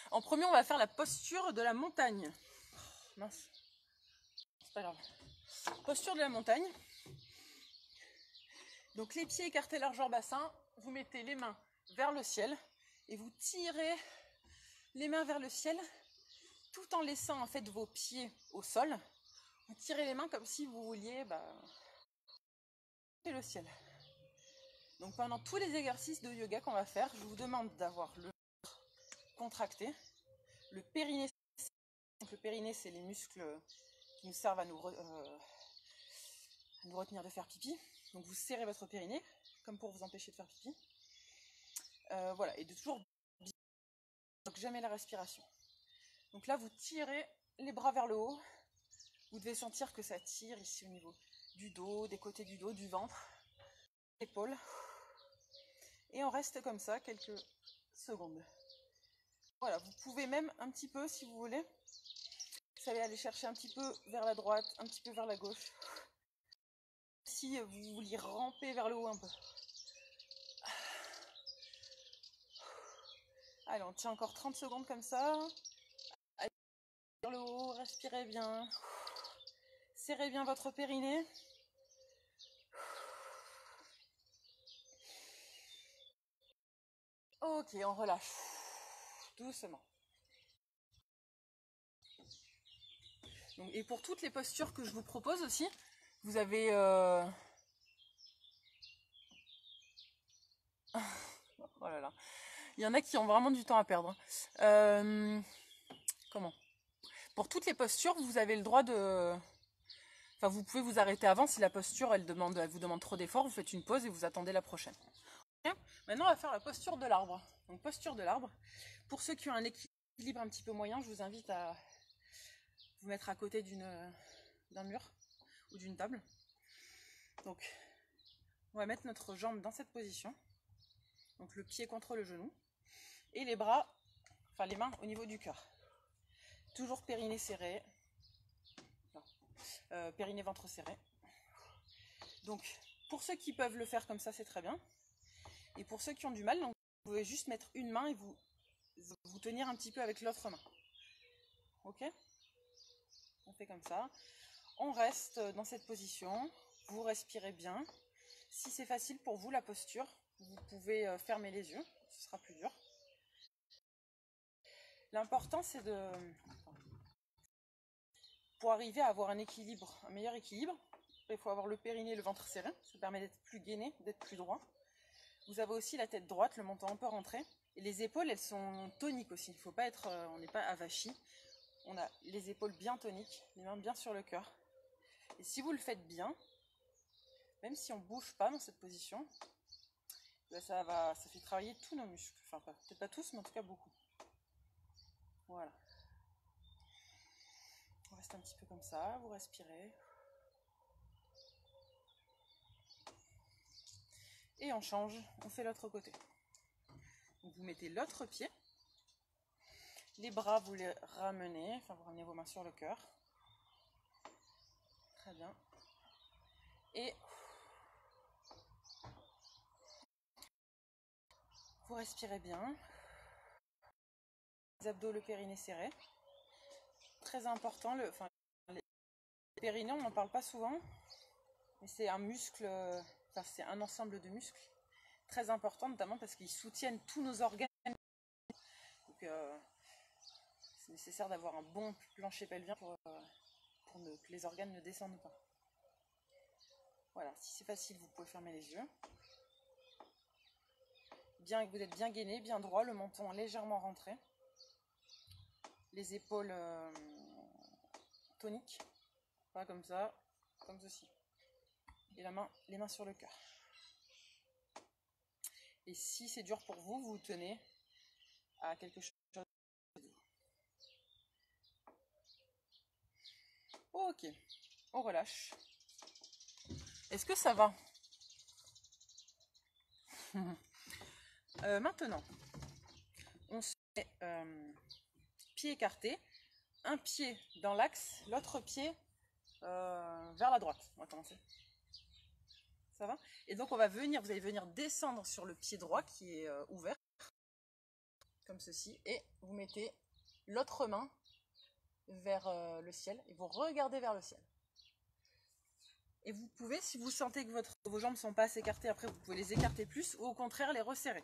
En premier, on va faire la posture de la montagne. Mince, c'est pas grave. Posture de la montagne. Donc les pieds écartés largeur bassin, vous mettez les mains vers le ciel et vous tirez les mains vers le ciel tout en laissant en fait vos pieds au sol. Vous tirez les mains comme si vous vouliez le ciel. Donc pendant tous les exercices de yoga qu'on va faire, je vous demande d'avoir le ventre contracté, le périnée. Donc le périnée, c'est les muscles qui nous servent à nous retenir de faire pipi. Donc vous serrez votre périnée, comme pour vous empêcher de faire pipi. Voilà, et de toujours donc jamais la respiration. Donc là, vous tirez les bras vers le haut. Vous devez sentir que ça tire ici au niveau du dos, des côtés du dos, du ventre, épaules. Et on reste comme ça quelques secondes. Voilà, vous pouvez même un petit peu, si vous voulez, vous allez aller chercher un petit peu vers la droite, un petit peu vers la gauche. Si vous vouliez ramper vers le haut un peu. Allez, on tient encore 30 secondes comme ça. Allez, vers le haut, respirez bien. Serrez bien votre périnée. Ok, on relâche. Doucement. Donc, et pour toutes les postures que je vous propose aussi, vous avez... Oh là là. Il y en a qui ont vraiment du temps à perdre. Comment? Pour toutes les postures, vous avez le droit de... Enfin, vous pouvez vous arrêter avant si la posture, elle vous demande trop d'efforts. Vous faites une pause et vous attendez la prochaine. Okay. Maintenant, on va faire la posture de l'arbre. Donc, posture de l'arbre. Pour ceux qui ont un équilibre un petit peu moyen, je vous invite à vous mettre à côté d'un mur ou d'une table. Donc, on va mettre notre jambe dans cette position. Donc, le pied contre le genou. Et les bras, enfin les mains au niveau du cœur. Toujours périnée serré. Périnée ventre serré. Donc, pour ceux qui peuvent le faire comme ça, c'est très bien. Et pour ceux qui ont du mal, donc, vous pouvez juste mettre une main et vous tenir un petit peu avec l'autre main. Ok? On fait comme ça. On reste dans cette position. Vous respirez bien. Si c'est facile pour vous, la posture, vous pouvez fermer les yeux. Ce sera plus dur. L'important, c'est de... Pour arriver à avoir un équilibre, un meilleur équilibre, il faut avoir le périnée et le ventre serré. Ça permet d'être plus gainé, d'être plus droit. Vous avez aussi la tête droite, le menton un peu rentré. Et les épaules, elles sont toniques aussi. Il faut pas être, on n'est pas avachi. On a les épaules bien toniques, les mains bien sur le cœur. Et si vous le faites bien, même si on ne bouge pas dans cette position, ben ça fait travailler tous nos muscles. Enfin, peut-être pas tous, mais en tout cas beaucoup. Voilà. On reste un petit peu comme ça, vous respirez. Et on change, on fait l'autre côté. Donc vous mettez l'autre pied. Les bras, vous les ramenez, enfin vous ramenez vos mains sur le cœur. Très bien. Et vous respirez bien. Les abdos, le périnée serré. Très important, les périnées, on n'en parle pas souvent, mais c'est un muscle, enfin c'est un ensemble de muscles très important, notamment parce qu'ils soutiennent tous nos organes. Donc c'est nécessaire d'avoir un bon plancher pelvien pour que les organes ne descendent pas. Voilà, si c'est facile, vous pouvez fermer les yeux. Bien que vous êtes bien gainé, bien droit, le menton légèrement rentré. Les épaules toniques, pas comme ça, comme ceci. Et les mains sur le cœur. Et si c'est dur pour vous, vous tenez à quelque chose. Ok, on relâche. Est-ce que ça va? Maintenant, on se met pied écarté, un pied dans l'axe, l'autre pied vers la droite. On va commencer. Ça va? Et donc vous allez venir descendre sur le pied droit qui est ouvert, comme ceci, et vous mettez l'autre main vers le ciel, et vous regardez vers le ciel. Et vous pouvez, si vous sentez que vos jambes ne sont pas assez écartées, après vous pouvez les écarter plus, ou au contraire les resserrer.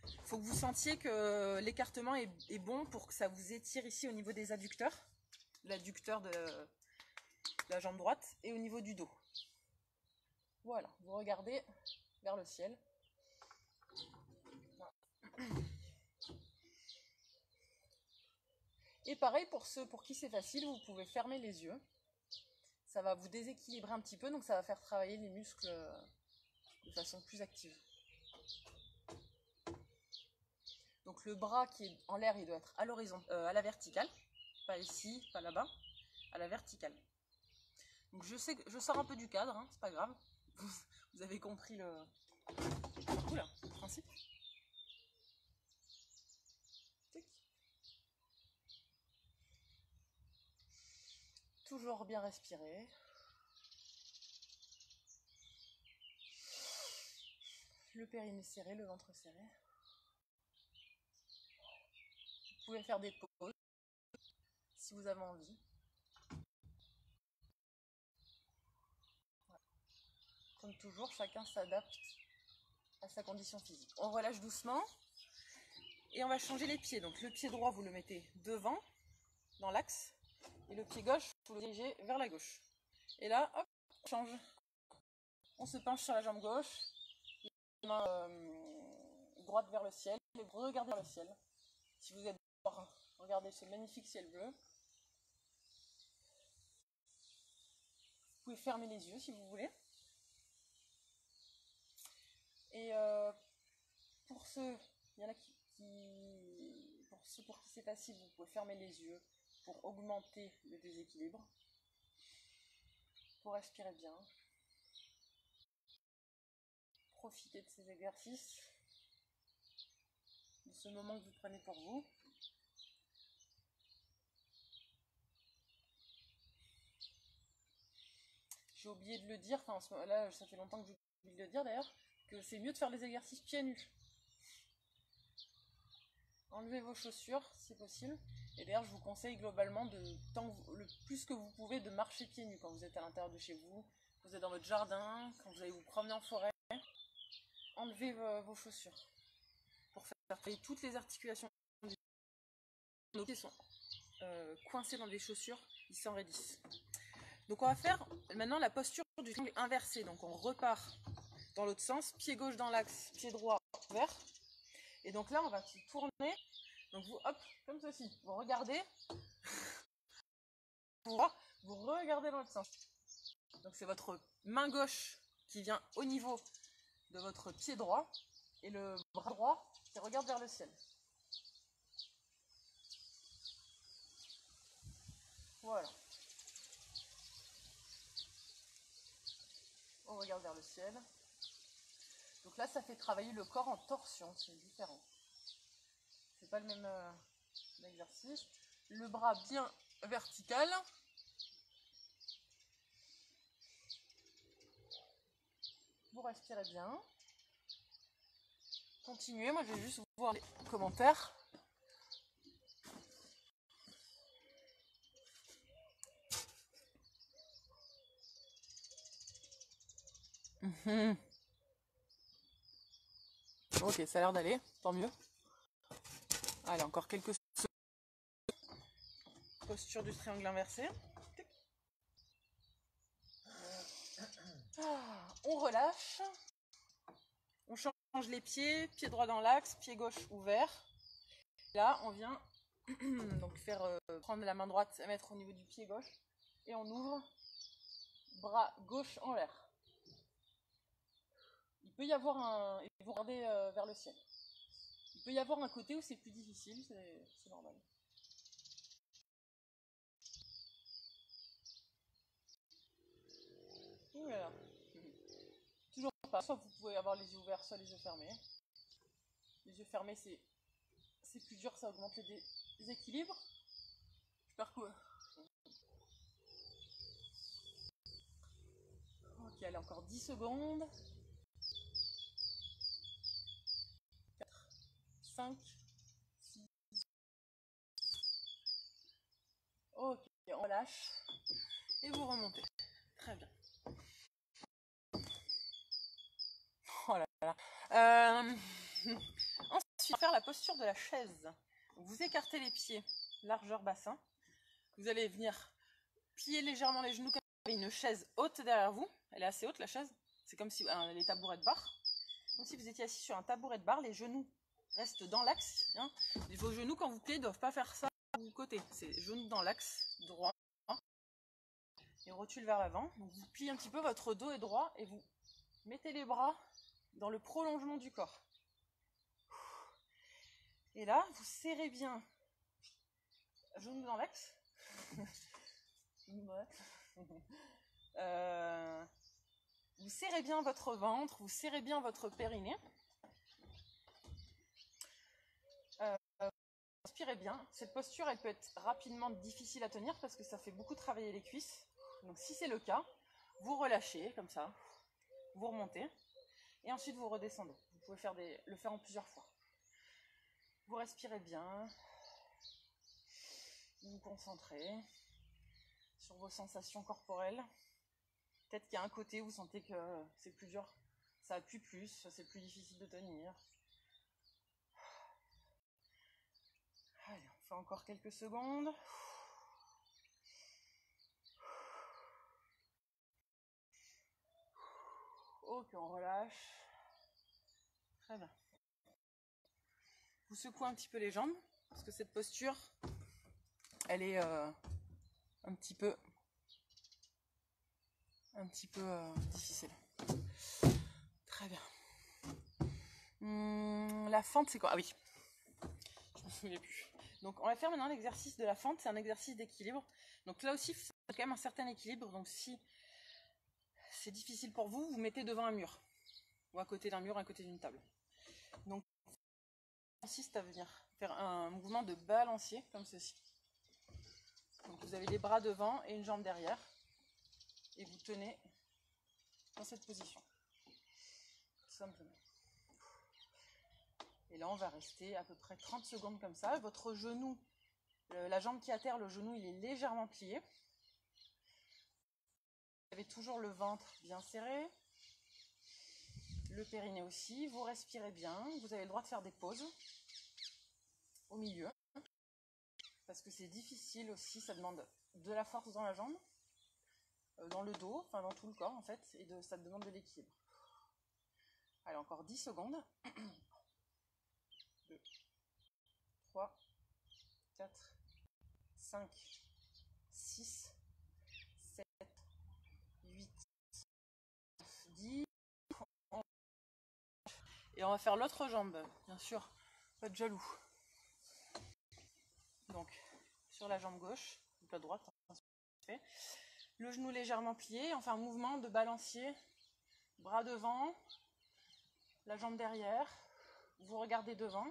Il faut que vous sentiez que l'écartement est bon pour que ça vous étire ici au niveau des adducteurs, l'adducteur de la jambe droite, et au niveau du dos. Voilà, vous regardez vers le ciel. Et pareil, pour ceux pour qui c'est facile, vous pouvez fermer les yeux. Ça va vous déséquilibrer un petit peu, donc ça va faire travailler les muscles de façon plus active. Donc le bras qui est en l'air, il doit être à la verticale. Pas ici, pas là-bas, à la verticale. Donc je sais que je sors un peu du cadre, hein, c'est pas grave. Vous avez compris le principe. Toujours bien respirer. Le périnée serré, le ventre serré. pouvez faire des pauses si vous avez envie. Voilà. Comme toujours, chacun s'adapte à sa condition physique. On relâche doucement et on va changer les pieds. Donc le pied droit, vous le mettez devant, dans l'axe, et le pied gauche, vous le dirigez vers la gauche. Et là, hop, on change. On se penche sur la jambe gauche, la main droite vers le ciel, et vous regardez vers le ciel. Si vous êtes dehors, regardez ce magnifique ciel bleu. Vous pouvez fermer les yeux si vous voulez. Et pour ceux, il y en a pour ceux pour qui c'est facile, vous pouvez fermer les yeux pour augmenter le déséquilibre. Pour respirer bien. Profitez de ces exercices, de ce moment que vous prenez pour vous. J'ai oublié de le dire, enfin là ça fait longtemps que j'ai oublié de le dire d'ailleurs, que c'est mieux de faire des exercices pieds nus. Enlevez vos chaussures si possible. Et d'ailleurs je vous conseille globalement le plus que vous pouvez de marcher pieds nus quand vous êtes à l'intérieur de chez vous, quand vous êtes dans votre jardin, quand vous allez vous promener en forêt. Enlevez vos chaussures pour faire travailler toutes les articulations. Nos pieds sont coincés dans des chaussures, ils s'enraidissent. Donc on va faire maintenant la posture du triangle inversé. Donc on repart dans l'autre sens, pied gauche dans l'axe, pied droit ouvert. Et donc là on va se tourner. Donc vous, hop, comme ceci, vous regardez, vous regardez dans l'autre sens. Donc c'est votre main gauche qui vient au niveau de votre pied droit et le bras droit qui regarde vers le ciel. Voilà. On regarde vers le ciel. Donc là, ça fait travailler le corps en torsion, c'est différent. C'est pas le même exercice. Le bras bien vertical. Vous respirez bien. Continuez, moi je vais juste voir les commentaires. Ok, ça a l'air d'aller, tant mieux. Allez, encore quelques secondes. Posture du triangle inversé. On relâche. On change les pieds, pied droit dans l'axe, pied gauche ouvert. Là, on vient donc prendre la main droite et mettre au niveau du pied gauche. Et on ouvre, bras gauche en l'air. Il peut y avoir et vous regardez vers le ciel. Il peut y avoir un côté où c'est plus difficile, c'est normal. Voilà. Toujours pas, soit vous pouvez avoir les yeux ouverts, soit les yeux fermés. Les yeux fermés, c'est plus dur, ça augmente le déséquilibre. J'espère que... Ok, allez, encore 10 secondes. 4, 5, 6. Ok, on relâche. Et vous remontez. Très bien. Oh là là. Ensuite, on va faire la posture de la chaise. Vous écartez les pieds, largeur bassin. Vous allez venir plier légèrement les genoux comme une chaise haute derrière vous. Elle est assez haute la chaise. C'est comme si les tabourets de bar. Comme si vous étiez assis sur un tabouret de bar. Les genoux restent dans l'axe. Hein. Vos genoux, quand vous pliez, ne doivent pas faire ça du côté. C'est genoux dans l'axe droit. Et rotule vers l'avant. Donc vous pliez un petit peu, votre dos est droit et vous mettez les bras dans le prolongement du corps. Et là, vous serrez bien. Genoux dans l'axe. Vous serrez bien votre ventre, vous serrez bien votre périnée. Inspirez bien. Cette posture, elle peut être rapidement difficile à tenir parce que ça fait beaucoup travailler les cuisses. Donc si c'est le cas, vous relâchez comme ça, vous remontez et ensuite vous redescendez. Vous pouvez le faire en plusieurs fois. Vous respirez bien. Vous vous concentrez sur vos sensations corporelles. Peut-être qu'il y a un côté où vous sentez que c'est plus dur, ça appuie plus, c'est plus difficile de tenir. Allez, on fait encore quelques secondes. Ok, on relâche. Très bien. Vous secouez un petit peu les jambes, parce que cette posture, elle est un petit peu difficile. Très bien. La fente, c'est quoi? Ah oui, je me souviens plus. Donc on va faire maintenant l'exercice de la fente, c'est un exercice d'équilibre. Donc là aussi, il faut quand même un certain équilibre. Donc si c'est difficile pour vous, vous mettez devant un mur. Ou à côté d'un mur, à côté d'une table. Donc consiste à venir faire un mouvement de balancier comme ceci. Donc vous avez les bras devant et une jambe derrière et vous tenez dans cette position, tout simplement. Et là on va rester à peu près 30 secondes comme ça. Votre genou, la jambe qui est à terre, le genou il est légèrement plié. Vous avez toujours le ventre bien serré, le périnée aussi. Vous respirez bien, vous avez le droit de faire des pauses au milieu. Parce que c'est difficile aussi, ça demande de la force dans la jambe, dans le dos, enfin dans tout le corps en fait, et ça demande de l'équilibre. Allez, encore 10 secondes. 2, 3, 4, 5, 6, 7, 8, 9, 10. Et on va faire l'autre jambe, bien sûr, pas de jaloux. Donc, sur la jambe gauche, ou la droite, le genou légèrement plié, on fait un mouvement de balancier, bras devant, la jambe derrière, vous regardez devant,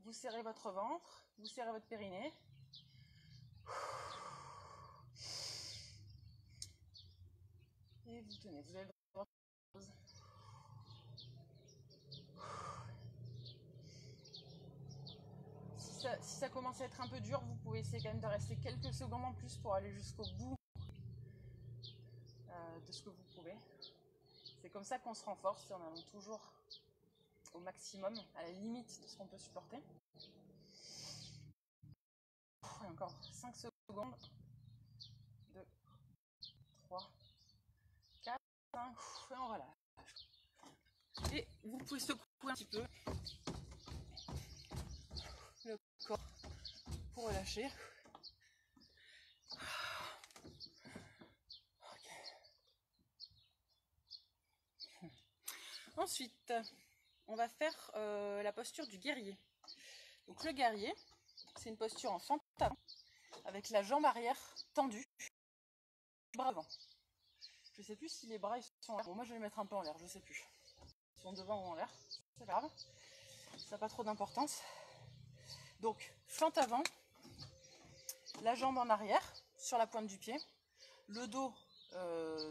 vous serrez votre ventre, vous serrez votre périnée. Et vous tenez, vous avez le droit de pause. Si ça commence à être un peu dur, vous pouvez essayer quand même de rester quelques secondes en plus pour aller jusqu'au bout de ce que vous pouvez. C'est comme ça qu'on se renforce, en allant toujours au maximum, à la limite de ce qu'on peut supporter. Et encore 5 secondes. 2, 3, 4, 5, et on relâche. Et vous pouvez secouer un petit peu le corps pour relâcher. Ensuite, on va faire la posture du guerrier. Donc le guerrier, c'est une posture en fente avant, avec la jambe arrière tendue, bras avant. Je sais plus si les bras ils sont en l'air. Bon, moi je vais les mettre un peu en l'air, je sais plus. Ils sont devant ou en l'air, c'est pas grave. Ça n'a pas trop d'importance. Donc, fente avant, la jambe en arrière, sur la pointe du pied, le dos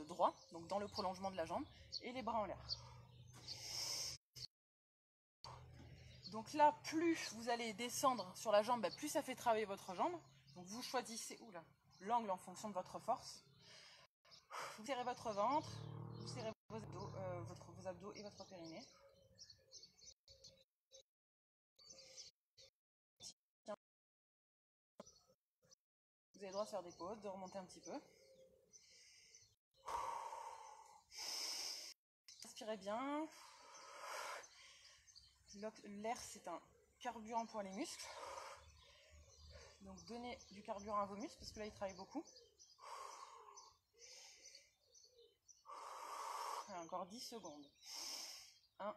droit, donc dans le prolongement de la jambe, et les bras en l'air. Donc là, plus vous allez descendre sur la jambe, plus ça fait travailler votre jambe. Donc vous choisissez l'angle en fonction de votre force. Vous serrez votre ventre, vous serrez vos abdos et votre périnée. Vous avez le droit de faire des pauses, de remonter un petit peu. Respirez bien. L'air, c'est un carburant pour les muscles. Donc donnez du carburant à vos muscles, parce que là, ils travaillent beaucoup. Et encore 10 secondes. 1,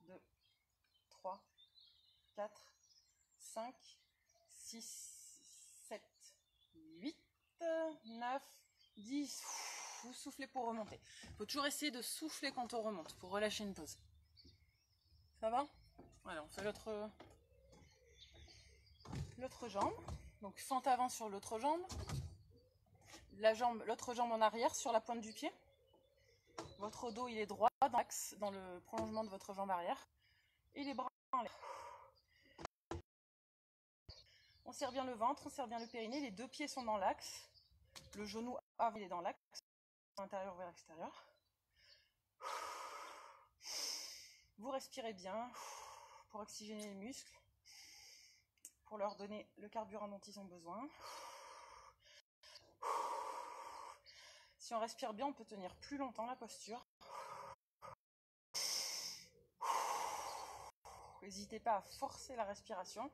2, 3, 4, 5, 6, 7, 8, 9, 10. Vous soufflez pour remonter. Il faut toujours essayer de souffler quand on remonte pour relâcher une pause. Ça va? Voilà, on fait l'autre jambe. Donc fente avant sur l'autre jambe. L'autre jambe en arrière sur la pointe du pied. Votre dos il est droit dans l'axe, dans le prolongement de votre jambe arrière. Et les bras en l'air. On serre bien le ventre, on serre bien le périnée, les deux pieds sont dans l'axe. Le genou avant il est dans l'axe, intérieur vers l'extérieur. Vous respirez bien pour oxygéner les muscles, pour leur donner le carburant dont ils ont besoin. Si on respire bien, on peut tenir plus longtemps la posture. N'hésitez pas à forcer la respiration.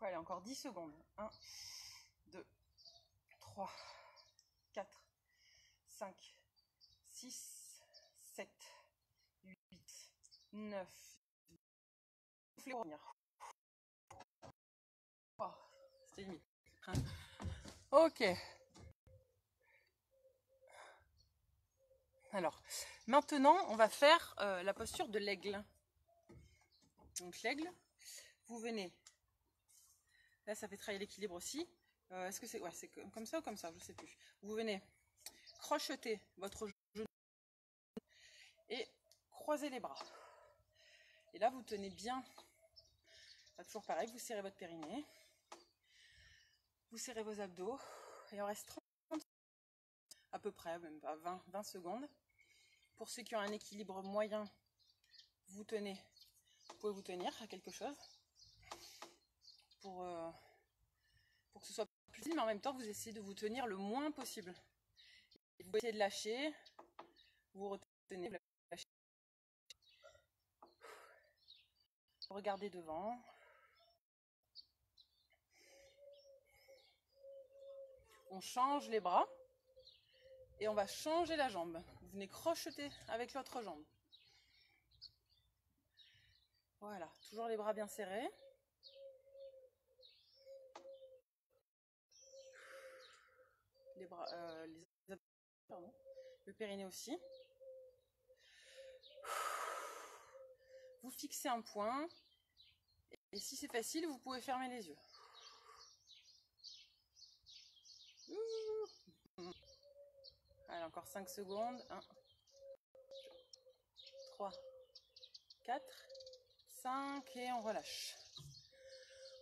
Allez, encore 10 secondes. 1, 2, 3, 4, 5, 6, 7, 8, 9. Soufflez pour revenir. Oh, c'était limite. Ok. Alors, maintenant, on va faire la posture de l'aigle. Donc l'aigle, vous venez. Là, ça fait travailler l'équilibre aussi. Est-ce que c'est comme ça ou comme ça? Je ne sais plus. Vous venez crocheter votre genou et croiser les bras. Et là, vous tenez bien. Là, toujours pareil, vous serrez votre périnée. Vous serrez vos abdos. Et on reste 30 à peu près, même pas 20 secondes. Pour ceux qui ont un équilibre moyen, vous tenez. Vous pouvez vous tenir à quelque chose. Pour que ce soit plus facile, mais en même temps, vous essayez de vous tenir le moins possible. Et vous essayez de lâcher. Vous retenez. Vous lâchez. Vous regardez devant. On change les bras. Et on va changer la jambe. Vous venez crocheter avec l'autre jambe. Voilà, toujours les bras bien serrés. Les bras, pardon. Le périnée aussi. Vous fixez un point. Et si c'est facile, vous pouvez fermer les yeux. Allez, encore 5 secondes. 1, 3, 4, 5 et on relâche.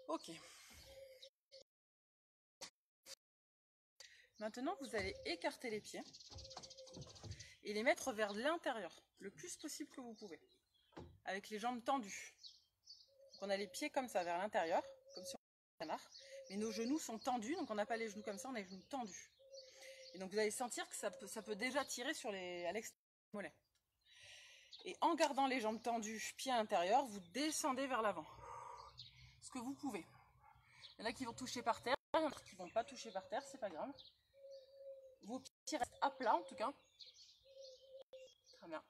Ok. Maintenant, vous allez écarter les pieds et les mettre vers l'intérieur, le plus possible que vous pouvez, avec les jambes tendues. Donc on a les pieds comme ça, vers l'intérieur, comme si on était un canard, mais nos genoux sont tendus, donc on n'a pas les genoux comme ça, on a les genoux tendus. Et donc vous allez sentir que ça peut déjà tirer à l'extérieur du mollet. Et en gardant les jambes tendues, pieds intérieurs, vous descendez vers l'avant. Ce que vous pouvez. Il y en a qui vont toucher par terre, il y en a qui ne vont pas toucher par terre, c'est pas grave. Vos pieds restent à plat en tout cas. Très bien.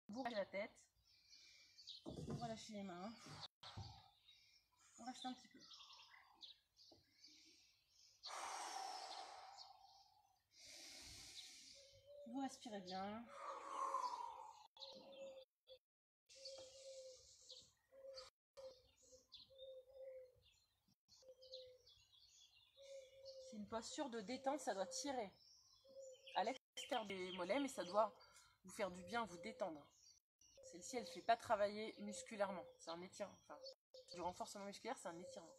Vous relâchez la tête. Vous relâchez les mains. On reste un petit peu. Vous respirez bien. C'est une posture de détente, ça doit tirer à l'extérieur des mollets, mais ça doit vous faire du bien, vous détendre. Celle-ci, elle ne fait pas travailler musculairement. C'est un étirement. Enfin, du renforcement musculaire, c'est un étirement.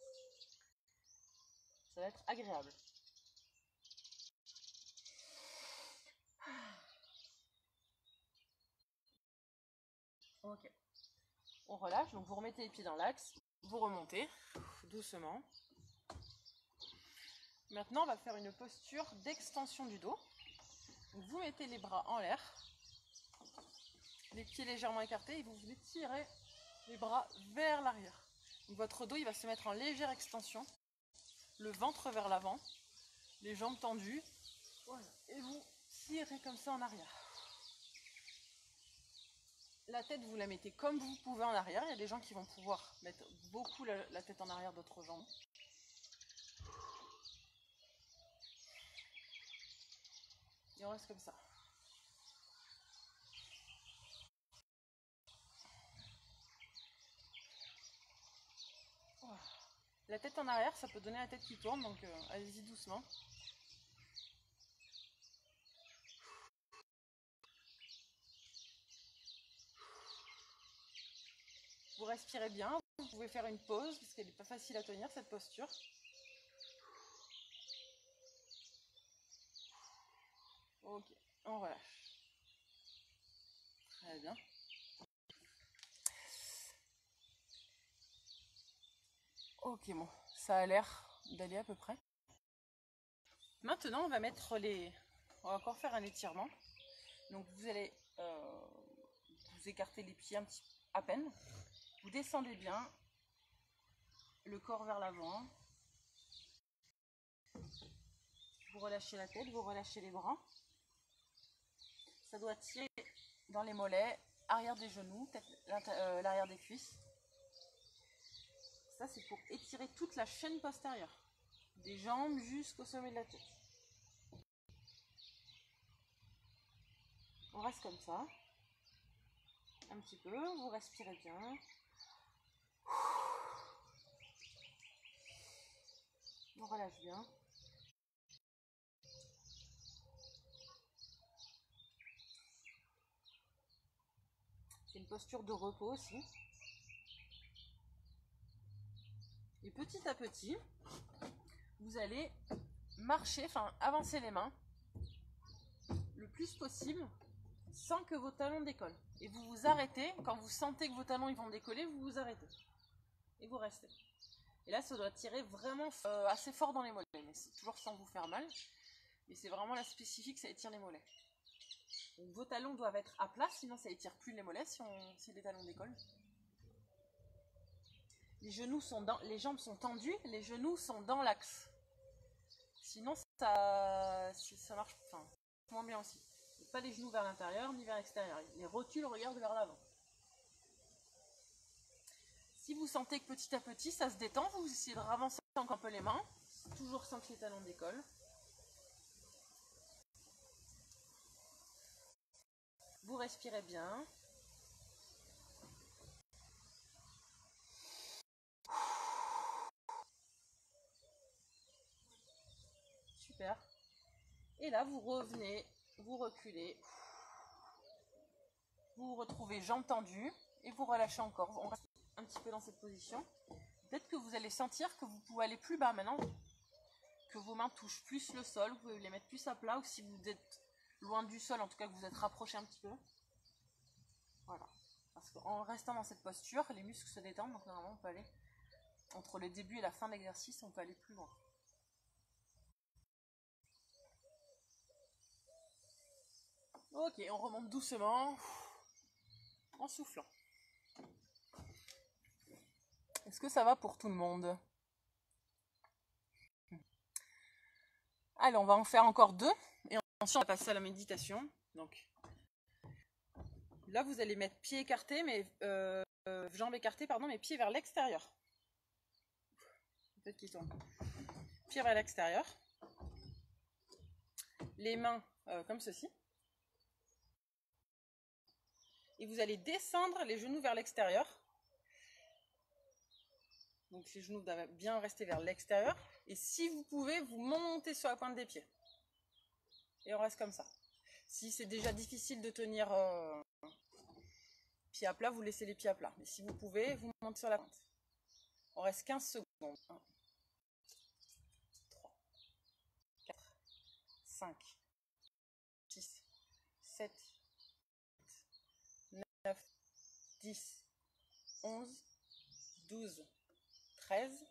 Ça va être agréable. Ok. On relâche, donc vous remettez les pieds dans l'axe, vous remontez doucement. Maintenant, on va faire une posture d'extension du dos. Donc, vous mettez les bras en l'air, les pieds légèrement écartés, et vous venez tirer les bras vers l'arrière. Votre dos, il va se mettre en légère extension, le ventre vers l'avant, les jambes tendues, voilà. Et vous tirez comme ça en arrière. La tête, vous la mettez comme vous pouvez en arrière. Il y a des gens qui vont pouvoir mettre beaucoup la tête en arrière d'autres jambes. Et on reste comme ça. Voilà. La tête en arrière, ça peut donner la tête qui tourne, donc allez-y doucement. respirez bien. Vous pouvez faire une pause parce qu'elle n'est pas facile à tenir cette posture. Ok, on relâche. Très bien. Ok, bon, ça a l'air d'aller à peu près. Maintenant, on va on va encore faire un étirement. Donc vous allez vous écarter les pieds un petit à peine. Vous descendez bien, le corps vers l'avant. Vous relâchez la tête, vous relâchez les bras. Ça doit tirer dans les mollets, arrière des genoux, l'arrière des cuisses. Ça, c'est pour étirer toute la chaîne postérieure, des jambes jusqu'au sommet de la tête. On reste comme ça, un petit peu, vous respirez bien. On relâche bien. C'est une posture de repos aussi. Et petit à petit, vous allez marcher, enfin avancer les mains le plus possible sans que vos talons décollent. Et vous vous arrêtez, quand vous sentez que vos talons ils vont décoller, vous vous arrêtez. Et vous restez. Et là, ça doit tirer vraiment assez fort dans les mollets, mais c'est toujours sans vous faire mal. Mais c'est vraiment la spécifique, ça étire les mollets. Donc, vos talons doivent être à plat, sinon ça étire plus les mollets si les talons décollent. Les jambes sont tendues, les genoux sont dans l'axe. Sinon, ça marche moins bien aussi. Donc, pas les genoux vers l'intérieur ni vers l'extérieur. Les rotules regardent vers l'avant. Si vous sentez que petit à petit ça se détend, vous essayez de ravancer encore un peu les mains, toujours sans que les talons décollent. Vous respirez bien. Super. Et là, vous revenez, vous reculez. Vous vous retrouvez jambes tendues et vous relâchez encore. On reste un petit peu dans cette position. Peut-être que vous allez sentir que vous pouvez aller plus bas maintenant, que vos mains touchent plus le sol, vous pouvez les mettre plus à plat, ou si vous êtes loin du sol, en tout cas que vous êtes rapproché un petit peu. Voilà. Parce qu'en restant dans cette posture, les muscles se détendent, donc normalement on peut aller, entre le début et la fin de l'exercice, on peut aller plus loin. Ok, on remonte doucement, en soufflant. Est-ce que ça va pour tout le monde? Allez, on va en faire encore 2, et ensuite on va passer à la méditation. Donc, là vous allez mettre pieds écartés, mais jambes écartées, pardon, mais pieds vers l'extérieur. Peut-être qu'ils tombent. Pieds vers l'extérieur. Les mains comme ceci. Et vous allez descendre les genoux vers l'extérieur. Donc les genoux doivent bien rester vers l'extérieur. Et si vous pouvez, vous montez sur la pointe des pieds. Et on reste comme ça. Si c'est déjà difficile de tenir pieds à plat, vous laissez les pieds à plat. Mais si vous pouvez, vous montez sur la pointe. On reste 15 secondes. 1, 3, 4, 5, 6, 7, 8, 9, 10, 11, 12, 13,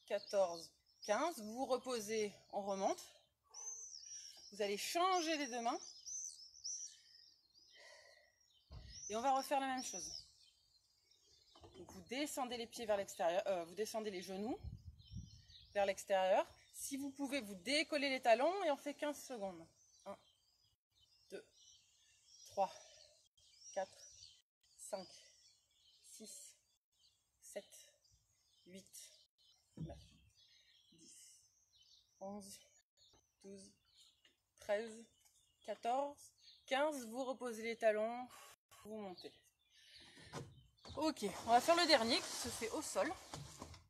14, 15. Vous vous reposez, on remonte. Vous allez changer les deux mains. Et on va refaire la même chose. Donc vous descendez les pieds vers l'extérieur, vous descendez les genoux vers l'extérieur. Si vous pouvez, vous décollez les talons et on fait 15 secondes. 1, 2, 3, 4, 5, 6, 7, 8, 9, 10, 11, 12, 13, 14, 15. Vous reposez les talons, vous montez. Ok, on va faire le dernier qui se fait au sol,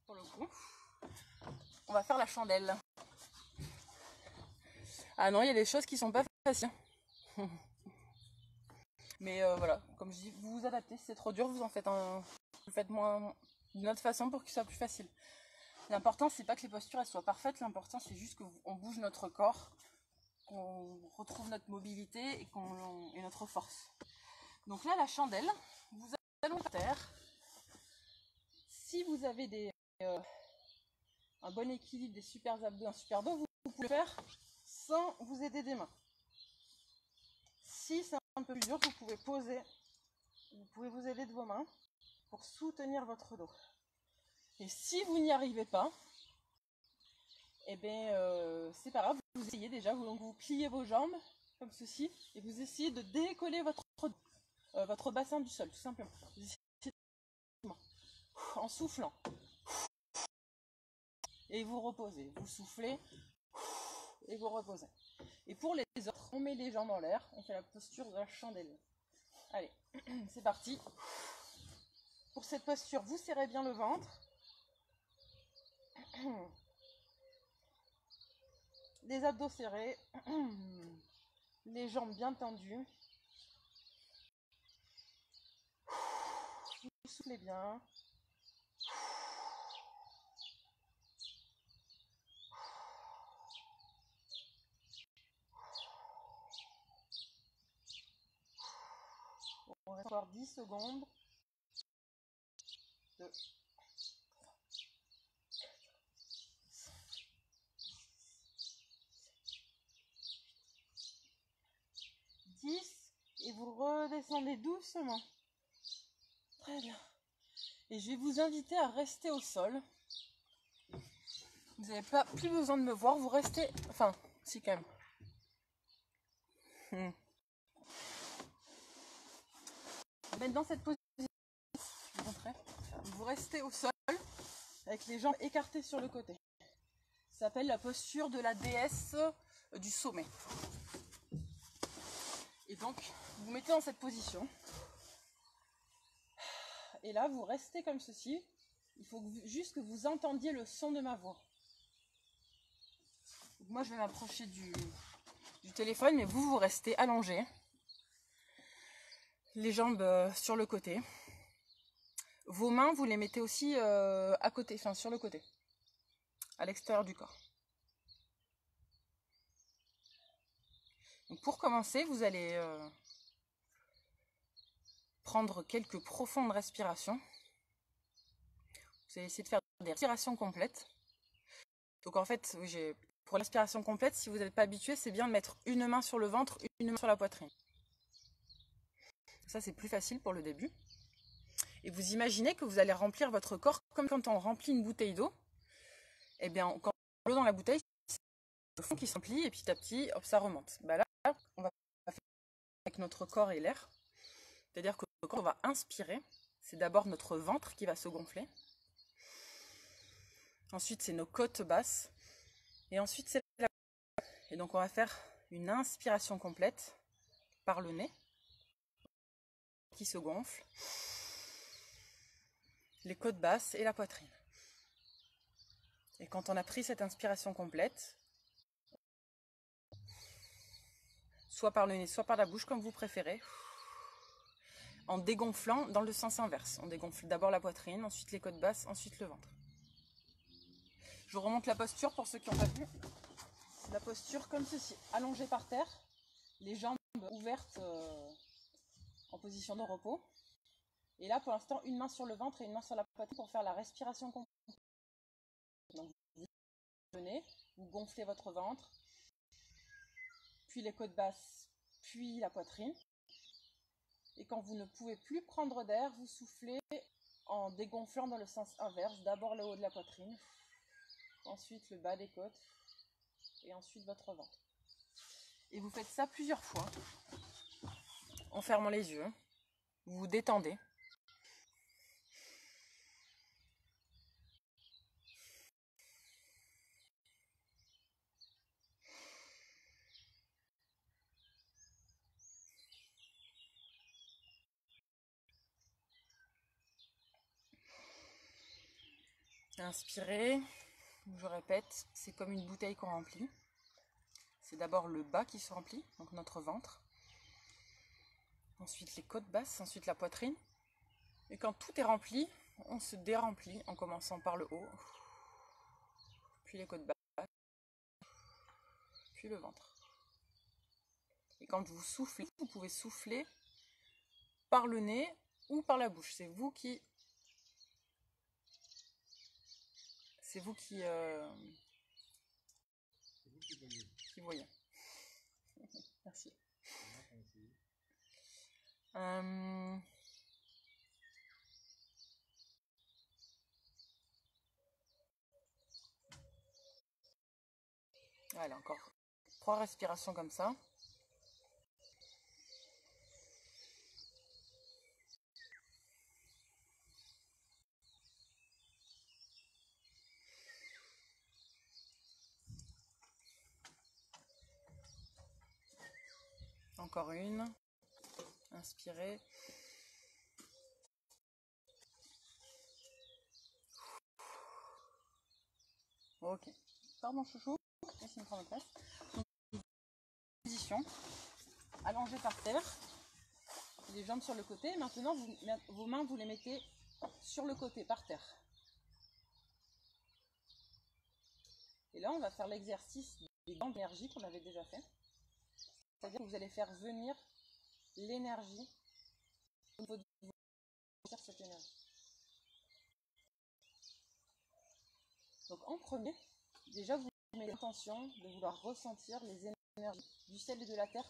pour le coup. On va faire la chandelle. Ah non, il y a des choses qui sont pas faciles. Mais voilà, comme je dis, vous vous adaptez. Si c'est trop dur, vous en faites le faites d'une autre façon pour que ce soit plus facile. L'important, c'est pas que les postures elles soient parfaites, l'important c'est juste qu'on bouge notre corps, qu'on retrouve notre mobilité et notre force. Donc là, la chandelle, vous allez par terre. Si vous avez un bon équilibre, des super abdos, un super dos, vous pouvez le faire sans vous aider des mains. Si c'est un peu plus dur, vous pouvez poser, vous pouvez vous aider de vos mains pour soutenir votre dos. Et si vous n'y arrivez pas, eh bien c'est pas grave, vous essayez déjà, vous pliez vos jambes comme ceci et vous essayez de décoller votre bassin du sol, tout simplement. Vous essayez en soufflant. Et vous reposez, vous soufflez et vous reposez. Et pour les autres, on met les jambes en l'air, on fait la posture de la chandelle. Allez, c'est parti. Pour cette posture, vous serrez bien le ventre. Les abdos serrés. Les jambes bien tendues. Vous soufflez bien. On reste encore 10 secondes. 2. 10. Et vous redescendez doucement. Très bien. Et je vais vous inviter à rester au sol. Vous n'avez plus besoin de me voir, vous restez... Enfin, si quand même. Dans cette position, je vous montrerai. Vous restez au sol avec les jambes écartées sur le côté. Ça s'appelle la posture de la déesse du sommet. Et donc, vous vous mettez dans cette position. Et là, vous restez comme ceci. Il faut juste que vous entendiez le son de ma voix. Donc moi, je vais m'approcher du téléphone, mais vous restez allongé. Les jambes sur le côté. Vos mains, vous les mettez aussi à côté, enfin sur le côté, à l'extérieur du corps. Donc pour commencer, vous allez prendre quelques profondes respirations. Vous allez essayer de faire des respirations complètes. Donc en fait, pour l'inspiration complète, si vous n'êtes pas habitué, c'est bien de mettre une main sur le ventre, une main sur la poitrine. Ça, c'est plus facile pour le début. Et vous imaginez que vous allez remplir votre corps comme quand on remplit une bouteille d'eau. Et bien, quand l'eau dans la bouteille, c'est le fond qui s'emplit et petit à petit, hop, ça remonte. Bah là, on va faire avec notre corps et l'air. C'est-à-dire que quand on va inspirer, c'est d'abord notre ventre qui va se gonfler. Ensuite, c'est nos côtes basses. Et ensuite, c'est la... Et donc, on va faire une inspiration complète par le nez qui se gonfle. Les côtes basses et la poitrine. Et quand on a pris cette inspiration complète, soit par le nez, soit par la bouche, comme vous préférez, en dégonflant dans le sens inverse. On dégonfle d'abord la poitrine, ensuite les côtes basses, ensuite le ventre. Je vous remonte la posture pour ceux qui n'ont pas vu. La posture comme ceci, allongée par terre, les jambes ouvertes en position de repos. Et là, pour l'instant, une main sur le ventre et une main sur la poitrine pour faire la respiration complète. Donc, vous venez, vous gonflez votre ventre, puis les côtes basses, puis la poitrine. Et quand vous ne pouvez plus prendre d'air, vous soufflez en dégonflant dans le sens inverse. D'abord le haut de la poitrine, ensuite le bas des côtes, et ensuite votre ventre. Et vous faites ça plusieurs fois, en fermant les yeux. Vous vous détendez. Inspirez, je répète, c'est comme une bouteille qu'on remplit. C'est d'abord le bas qui se remplit, donc notre ventre. Ensuite les côtes basses, ensuite la poitrine. Et quand tout est rempli, on se déremplit en commençant par le haut, puis les côtes basses, puis le ventre. Et quand vous soufflez, vous pouvez souffler par le nez ou par la bouche. C'est vous qui voyez. Merci. Voilà, encore 3 respirations comme ça. Encore une. Inspirez. Ok. Pardon chouchou. Laissez-moi prendre place. Position. Allongé par terre. Les jambes sur le côté. Maintenant, vos mains, vous les mettez sur le côté, par terre. Et là, on va faire l'exercice des gants d'énergie qu'on avait déjà fait. C'est-à-dire que vous allez faire venir l'énergie au niveau de cette énergie. Donc en premier, déjà vous mettez l'intention de vouloir ressentir les énergies du ciel et de la terre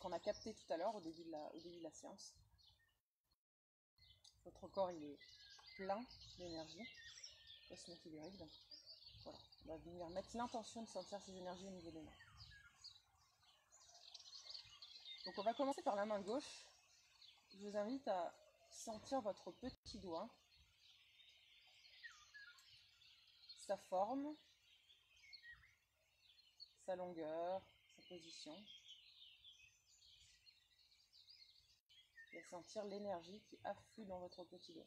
qu'on a capté tout à l'heure au début de la séance. Votre corps il est plein d'énergie, cosmo-tellurique, donc voilà, on va venir mettre l'intention de sentir ces énergies au niveau des mains. Donc on va commencer par la main gauche. Je vous invite à sentir votre petit doigt, sa forme, sa longueur, sa position, et sentir l'énergie qui afflue dans votre petit doigt.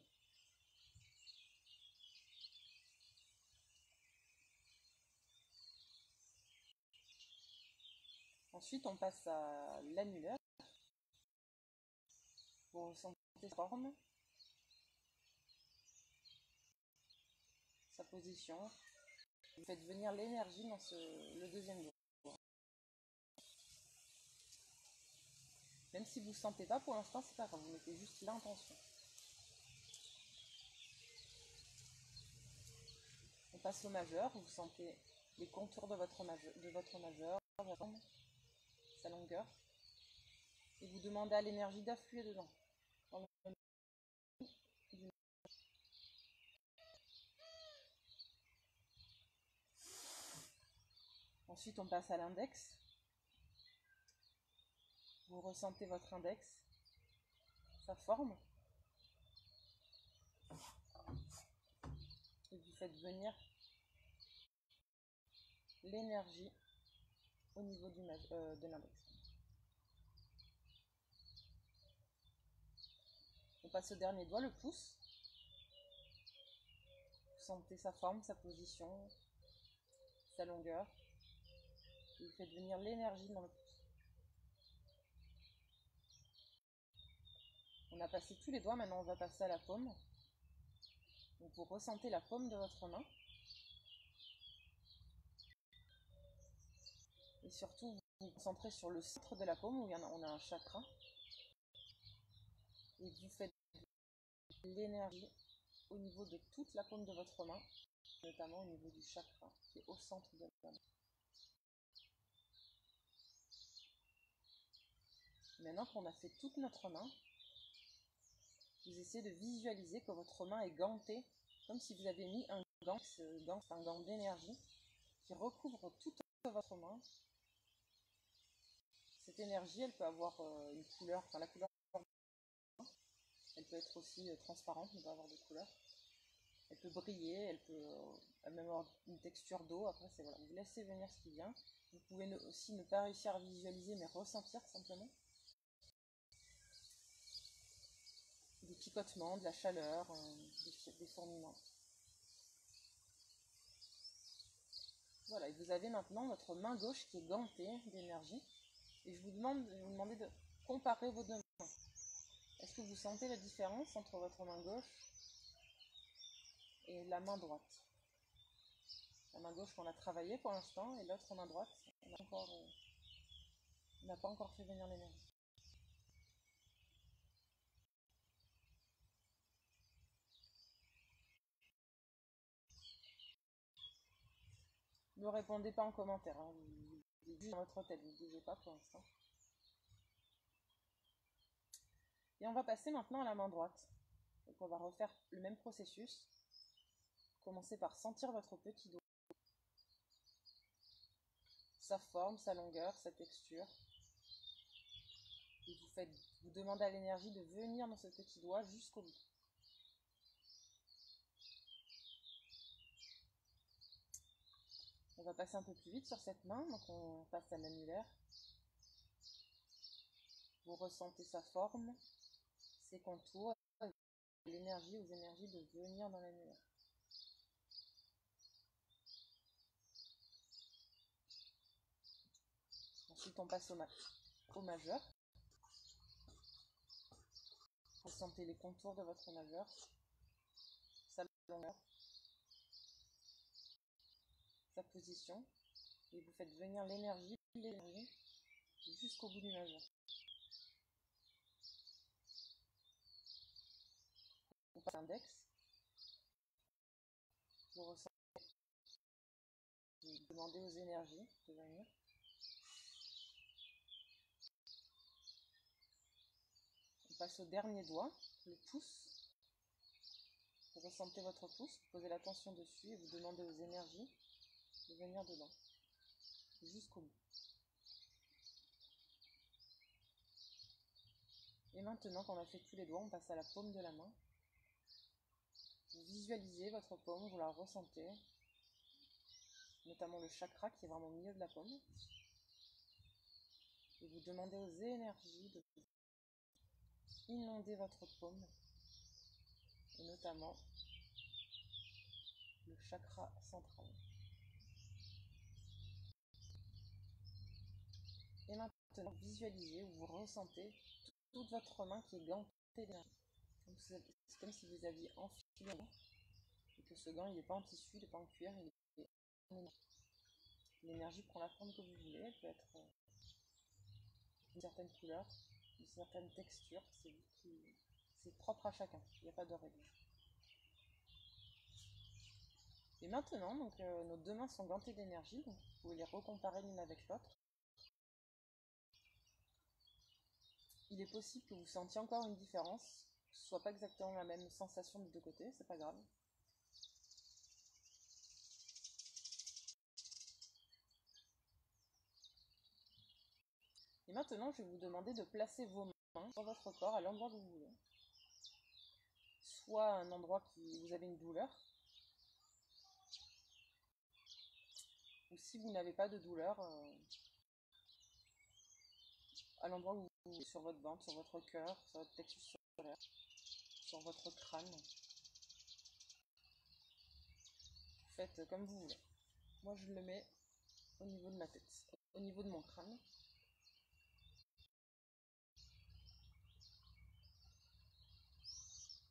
Ensuite, on passe à l'annulaire. Vous ressentez sa forme, sa position. Vous faites venir l'énergie dans le deuxième doigt. Même si vous ne sentez pas pour l'instant, c'est pas grave, vous mettez juste l'intention. On passe au majeur, vous sentez les contours de votre majeur, sa forme, sa longueur. Et vous demandez à l'énergie d'affluer dedans. Ensuite, on passe à l'index. Vous ressentez votre index, sa forme. Et vous faites venir l'énergie au niveau de l'index. On passe au dernier doigt, le pouce. Vous sentez sa forme, sa position, sa longueur. Et vous faites venir l'énergie dans le pouce. On a passé tous les doigts, maintenant on va passer à la paume. Donc vous ressentez la paume de votre main. Et surtout, vous vous concentrez sur le centre de la paume où on a un chakra. Et vous faites l'énergie au niveau de toute la paume de votre main, notamment au niveau du chakra qui est au centre de la main. Maintenant qu'on a fait toute notre main, vous essayez de visualiser que votre main est gantée, comme si vous avez mis un gant. Ce gant, c'est un gant d'énergie qui recouvre toute votre main. Cette énergie, elle peut avoir une couleur, enfin la couleur, elle peut être aussi transparente, ne pas avoir de couleur. Elle peut briller, elle peut même avoir une texture d'eau. Après, c'est voilà, vous laissez venir ce qui vient. Vous pouvez aussi ne pas réussir à visualiser, mais ressentir simplement. Des picotements, de la chaleur, des fourmillements. Voilà, et vous avez maintenant votre main gauche qui est gantée d'énergie. Et je vais vous demander de comparer vos deux que vous sentez la différence entre votre main gauche et la main droite? La main gauche, on l'a travaillée pour l'instant, et l'autre main droite, on n'a pas encore fait venir l'énergie. Ne répondez pas en commentaire, hein. Vous êtes juste dans votre tête, vous ne bougez pas pour l'instant. Et on va passer maintenant à la main droite. Donc on va refaire le même processus. Commencez par sentir votre petit doigt, sa forme, sa longueur, sa texture. Et vous demandez à l'énergie de venir dans ce petit doigt jusqu'au bout. On va passer un peu plus vite sur cette main, donc on passe à l'annulaire. Vous ressentez sa forme, ses contours, l'énergie aux énergies de venir dans l'annulaire. Ensuite, on passe au majeur. Ressentez les contours de votre majeur, sa longueur, sa position, et vous faites venir l'énergie jusqu'au bout du majeur. On passe à l'index. Vous ressentez, vous demandez aux énergies de venir. On passe au dernier doigt, le pouce. Vous ressentez votre pouce, vous posez l'attention dessus et vous demandez aux énergies de venir dedans, jusqu'au bout. Et maintenant qu'on a fait tous les doigts, on passe à la paume de la main. Vous visualisez votre paume, vous la ressentez, notamment le chakra qui est vraiment au milieu de la paume. Et vous demandez aux énergies de inonder votre paume, et notamment le chakra central. Et maintenant, visualisez ou vous ressentez toute votre main qui est gantée d'énergie. C'est comme si vous aviez enfilé un gant, et que ce gant, il n'est pas en tissu, il n'est pas en cuir, il est en énergie. L'énergie prend la forme que vous voulez, elle peut être d'une certaine couleur, d'une certaine texture, c'est propre à chacun, il n'y a pas de règle. Et maintenant, donc, nos deux mains sont gantées d'énergie, donc vous pouvez les recomparer l'une avec l'autre. Il est possible que vous sentiez encore une différence, que ce ne soit pas exactement la même sensation des deux côtés, c'est pas grave. Et maintenant, je vais vous demander de placer vos mains sur votre corps à l'endroit que vous voulez. Soit un endroit où vous avez une douleur, ou si vous n'avez pas de douleur, à l'endroit où vous êtes, sur votre ventre, sur votre cœur, sur votre plexus solaire, sur votre crâne. Vous faites comme vous voulez. Moi, je le mets au niveau de ma tête, au niveau de mon crâne.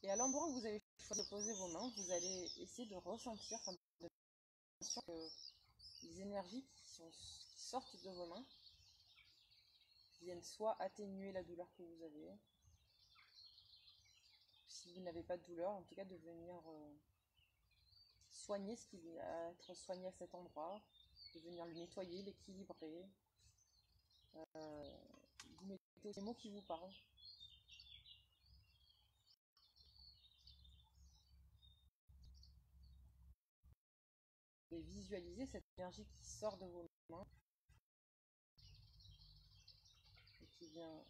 Et à l'endroit où vous avez choisi de poser vos mains, vous allez essayer de ressentir, que les énergies qui sortent de vos mains viennent soit atténuer la douleur que vous avez, si vous n'avez pas de douleur, en tout cas de venir soigner ce qui va être soigné à cet endroit, de venir le nettoyer, l'équilibrer. Vous mettez les mots qui vous parlent. Et visualisez cette énergie qui sort de vos mains et qui vient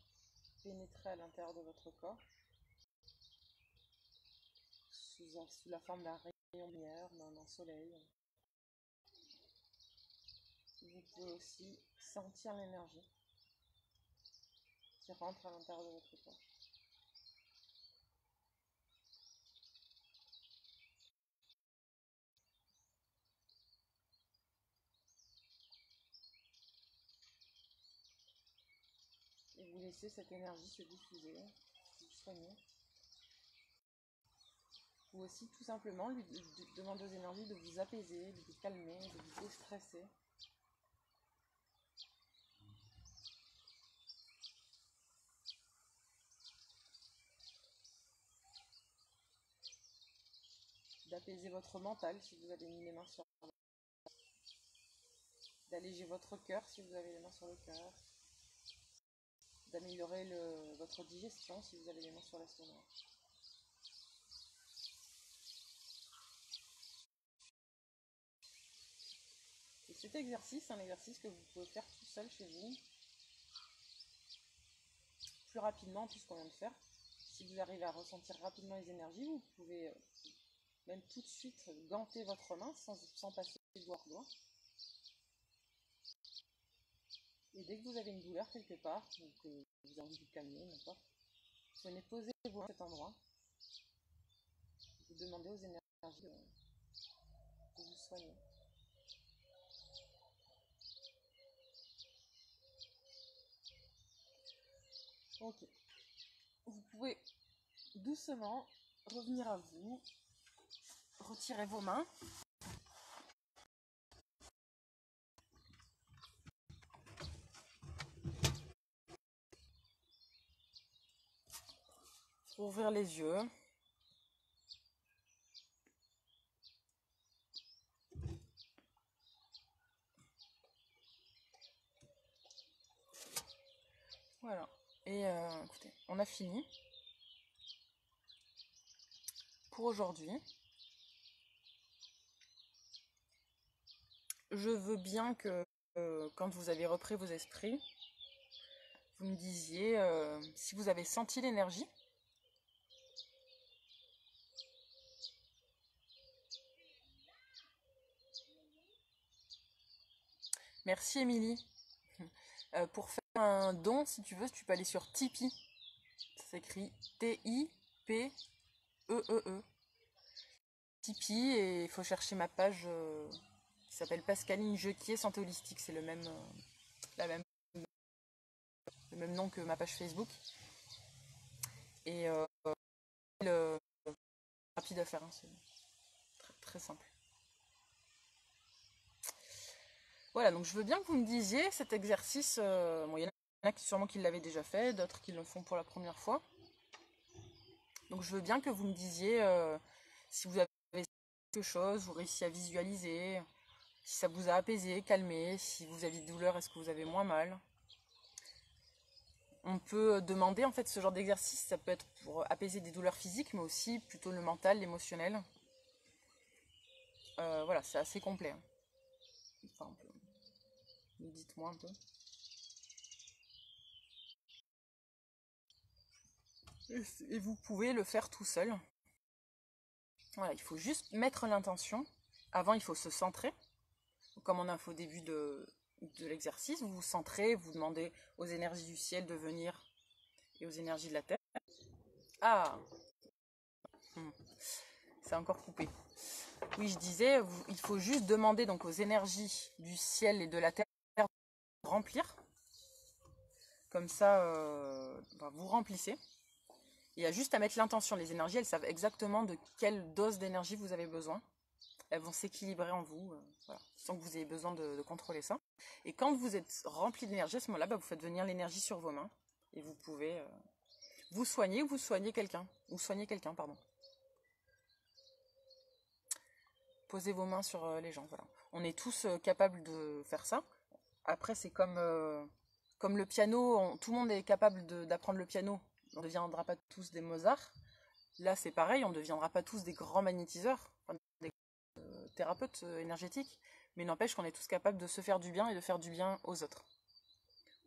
pénétrer à l'intérieur de votre corps sous la forme d'un rayon de lumière, d'un soleil. Vous pouvez aussi sentir l'énergie qui rentre à l'intérieur de votre corps. Et vous laissez cette énergie se diffuser soigner. Ou aussi tout simplement lui demander aux énergies de vous apaiser, de vous calmer, de vous déstresser. D'apaiser votre mental si vous avez mis les mains sur le cœur, d'alléger votre cœur si vous avez les mains sur le cœur, d'améliorer votre digestion si vous avez les mains sur l'estomac. Et cet exercice, c'est un exercice que vous pouvez faire tout seul chez vous, plus rapidement puisqu'on vient de faire. Si vous arrivez à ressentir rapidement les énergies, vous pouvez même tout de suite ganter votre main sans passer de doigt en doigt. Et dès que vous avez une douleur quelque part, ou que vous avez envie de vous calmer, n'importe, vous venez poser vos mains à cet endroit. Vous demandez aux énergies de vous soigner. Ok. Vous pouvez doucement revenir à vous. Retirez vos mains. Ouvrir les yeux. Voilà. Et écoutez, on a fini pour aujourd'hui. Je veux bien que quand vous avez repris vos esprits, vous me disiez si vous avez senti l'énergie. Merci Émilie. Pour faire un don, si tu veux, tu peux aller sur Tipeee. Ça s'écrit T-I-P-E-E-E. Tipeee, et il faut chercher ma page qui s'appelle Pascaline Jequier Santé Holistique. C'est le même nom que ma page Facebook. Et rapide à faire, hein, c'est très, très simple. Voilà, donc je veux bien que vous me disiez cet exercice. Bon, il y en a sûrement qui l'avaient déjà fait, d'autres qui le font pour la première fois. Donc je veux bien que vous me disiez si vous avez quelque chose, vous réussissez à visualiser, si ça vous a apaisé, calmé, si vous avez de douleur, est-ce que vous avez moins mal. On peut demander en fait ce genre d'exercice, ça peut être pour apaiser des douleurs physiques, mais aussi plutôt le mental, l'émotionnel. Voilà, c'est assez complet. Hein. Enfin, dites-moi un peu. Et vous pouvez le faire tout seul. Voilà, il faut juste mettre l'intention. Avant, il faut se centrer. Comme on a fait au début de l'exercice, vous vous centrez, vous demandez aux énergies du ciel de venir et aux énergies de la terre. Ah, c'est encore coupé. Oui, je disais, il faut juste demander donc aux énergies du ciel et de la terre de remplir. Comme ça, vous remplissez. Il y a juste à mettre l'intention. Les énergies, elles savent exactement de quelle dose d'énergie vous avez besoin. Elles vont s'équilibrer en vous, voilà, sans que vous ayez besoin de contrôler ça. Et quand vous êtes rempli d'énergie, à ce moment-là, vous faites venir l'énergie sur vos mains. Et vous pouvez vous soigner ou vous soigner quelqu'un. Ou soigner quelqu'un, pardon. Posez vos mains sur les gens, voilà. On est tous capables de faire ça. Après, c'est comme le piano. Tout le monde est capable d'apprendre le piano. On ne deviendra pas tous des Mozart. Là, c'est pareil, on ne deviendra pas tous des grands magnétiseurs, enfin, des thérapeutes énergétiques, mais n'empêche qu'on est tous capables de se faire du bien et de faire du bien aux autres.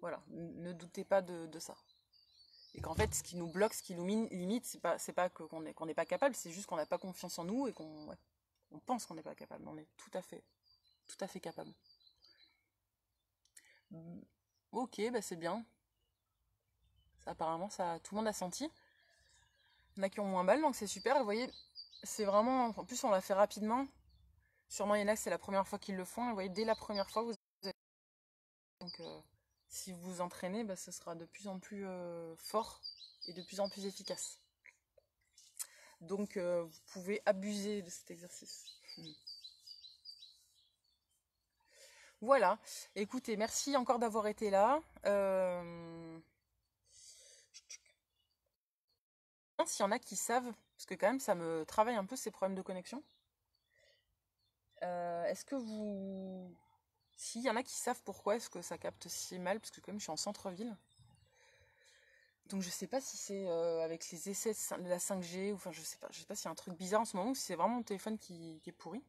Voilà, ne doutez pas de ça. Et qu'en fait, ce qui nous bloque, ce qui nous limite, c'est pas qu'on n'est pas capable, c'est juste qu'on n'a pas confiance en nous et qu'on pense qu'on n'est pas capable. On est tout à fait capable. Ok, bah c'est bien. Ça, apparemment, tout le monde a senti. Il y en a qui ont moins mal, donc c'est super. Vous voyez, c'est vraiment... En plus, on l'a fait rapidement. Sûrement, il y en a que c'est la première fois qu'ils le font. Vous voyez, dès la première fois, vous avez... Donc, si vous vous entraînez, bah, ce sera de plus en plus fort. et de plus en plus efficace. Donc vous pouvez abuser de cet exercice. Voilà, écoutez, merci encore d'avoir été là. S'il y en a qui savent, parce que quand même ça me travaille un peu ces problèmes de connexion. Est-ce que vous... S'il y en a qui savent pourquoi est-ce que ça capte si mal, parce que quand même je suis en centre-ville. Donc je sais pas si c'est avec les essais de la 5G, ou enfin je sais pas s'il y a un truc bizarre en ce moment, ou si c'est vraiment mon téléphone qui est pourri.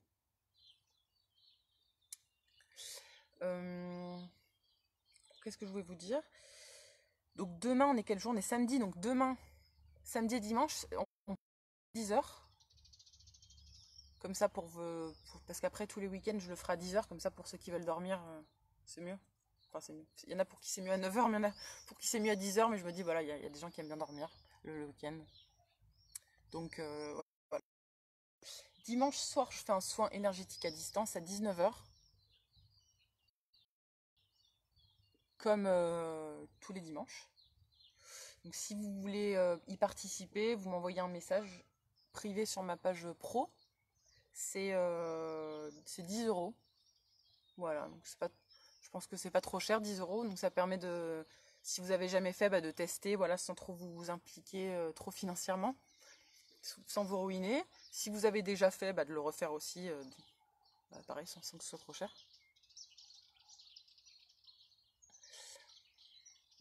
Qu'est-ce que je voulais vous dire? Donc demain on est quel jour? On est samedi, donc demain, samedi et dimanche, on 10h. Comme ça parce qu'après tous les week-ends je le ferai à 10h, comme ça pour ceux qui veulent dormir, c'est mieux. Enfin c'est mieux. Il y en a pour qui c'est mieux à 9h, mais il y en a pour qui c'est mieux à 10h, mais je me dis voilà, il y a des gens qui aiment bien dormir le week-end. Donc voilà. Dimanche soir, je fais un soin énergétique à distance à 19h. Comme tous les dimanches. Donc si vous voulez y participer, vous m'envoyez un message privé sur ma page pro. C'est 10 €. Voilà, donc c'est pas, je pense que c'est pas trop cher, 10 €. Donc ça permet de, si vous avez jamais fait, de tester, voilà, sans trop vous impliquer trop financièrement, sans vous ruiner. Si vous avez déjà fait, de le refaire aussi, pareil, sans que ce soit trop cher.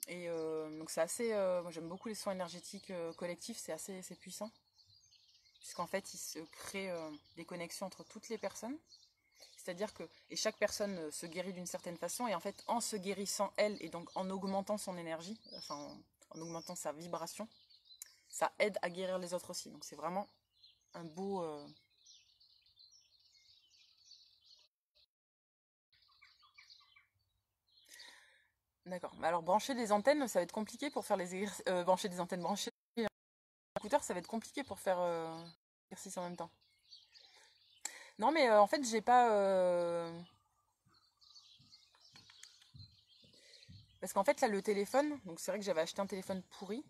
Et donc c'est assez, moi j'aime beaucoup les soins énergétiques collectifs, c'est puissant. Puisqu'en fait il se crée des connexions entre toutes les personnes. C'est-à-dire que et chaque personne se guérit d'une certaine façon, et en fait en se guérissant elle, et donc en augmentant son énergie, enfin en augmentant sa vibration, ça aide à guérir les autres aussi. Donc c'est vraiment un beau... D'accord. Alors brancher des antennes, ça va être compliqué pour faire les exercices. Brancher des antennes, brancher les écouteurs, ça va être compliqué pour faire l'exercice en même temps. Non mais en fait j'ai pas... Parce qu'en fait là le téléphone, donc c'est vrai que j'avais acheté un téléphone pourri,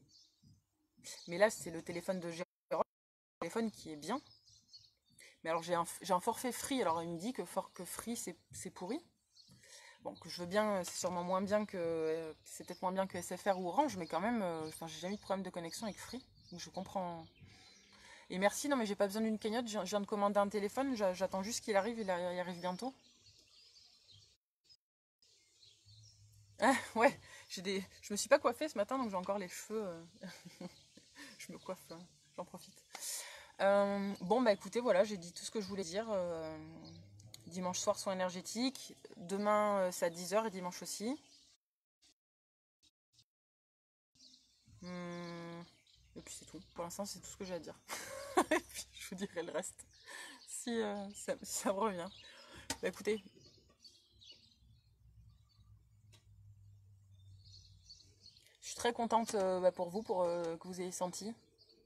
mais là c'est le téléphone de Jérôme, un téléphone qui est bien. Mais alors j'ai un forfait Free, alors il me dit que Free c'est pourri. Bon, que je veux bien, c'est sûrement moins bien que... C'est peut-être moins bien que SFR ou Orange, mais quand même, j'ai jamais eu de problème de connexion avec Free. Donc je comprends. Et merci, non mais j'ai pas besoin d'une cagnotte, je viens de commander un téléphone, j'attends juste qu'il arrive, il arrive bientôt. Ah, ouais, je me suis pas coiffée ce matin, donc j'ai encore les cheveux. Je me coiffe, j'en profite. Bon, écoutez, voilà, j'ai dit tout ce que je voulais dire. Dimanche soir, soins énergétiques. Demain, c'est à 10h et dimanche aussi. Et puis c'est tout. Pour l'instant, c'est tout ce que j'ai à dire. Et puis, je vous dirai le reste si ça me revient. Écoutez, je suis très contente pour vous, pour que vous ayez senti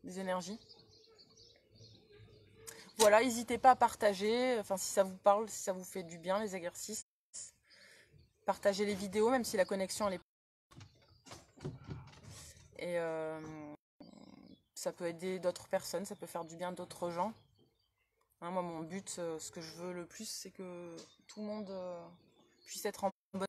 des énergies. Voilà, n'hésitez pas à partager, enfin si ça vous parle, si ça vous fait du bien les exercices. Partagez les vidéos, même si la connexion elle est... Et ça peut aider d'autres personnes, ça peut faire du bien à d'autres gens. Hein, moi mon but, ce que je veux le plus, c'est que tout le monde puisse être en bonne...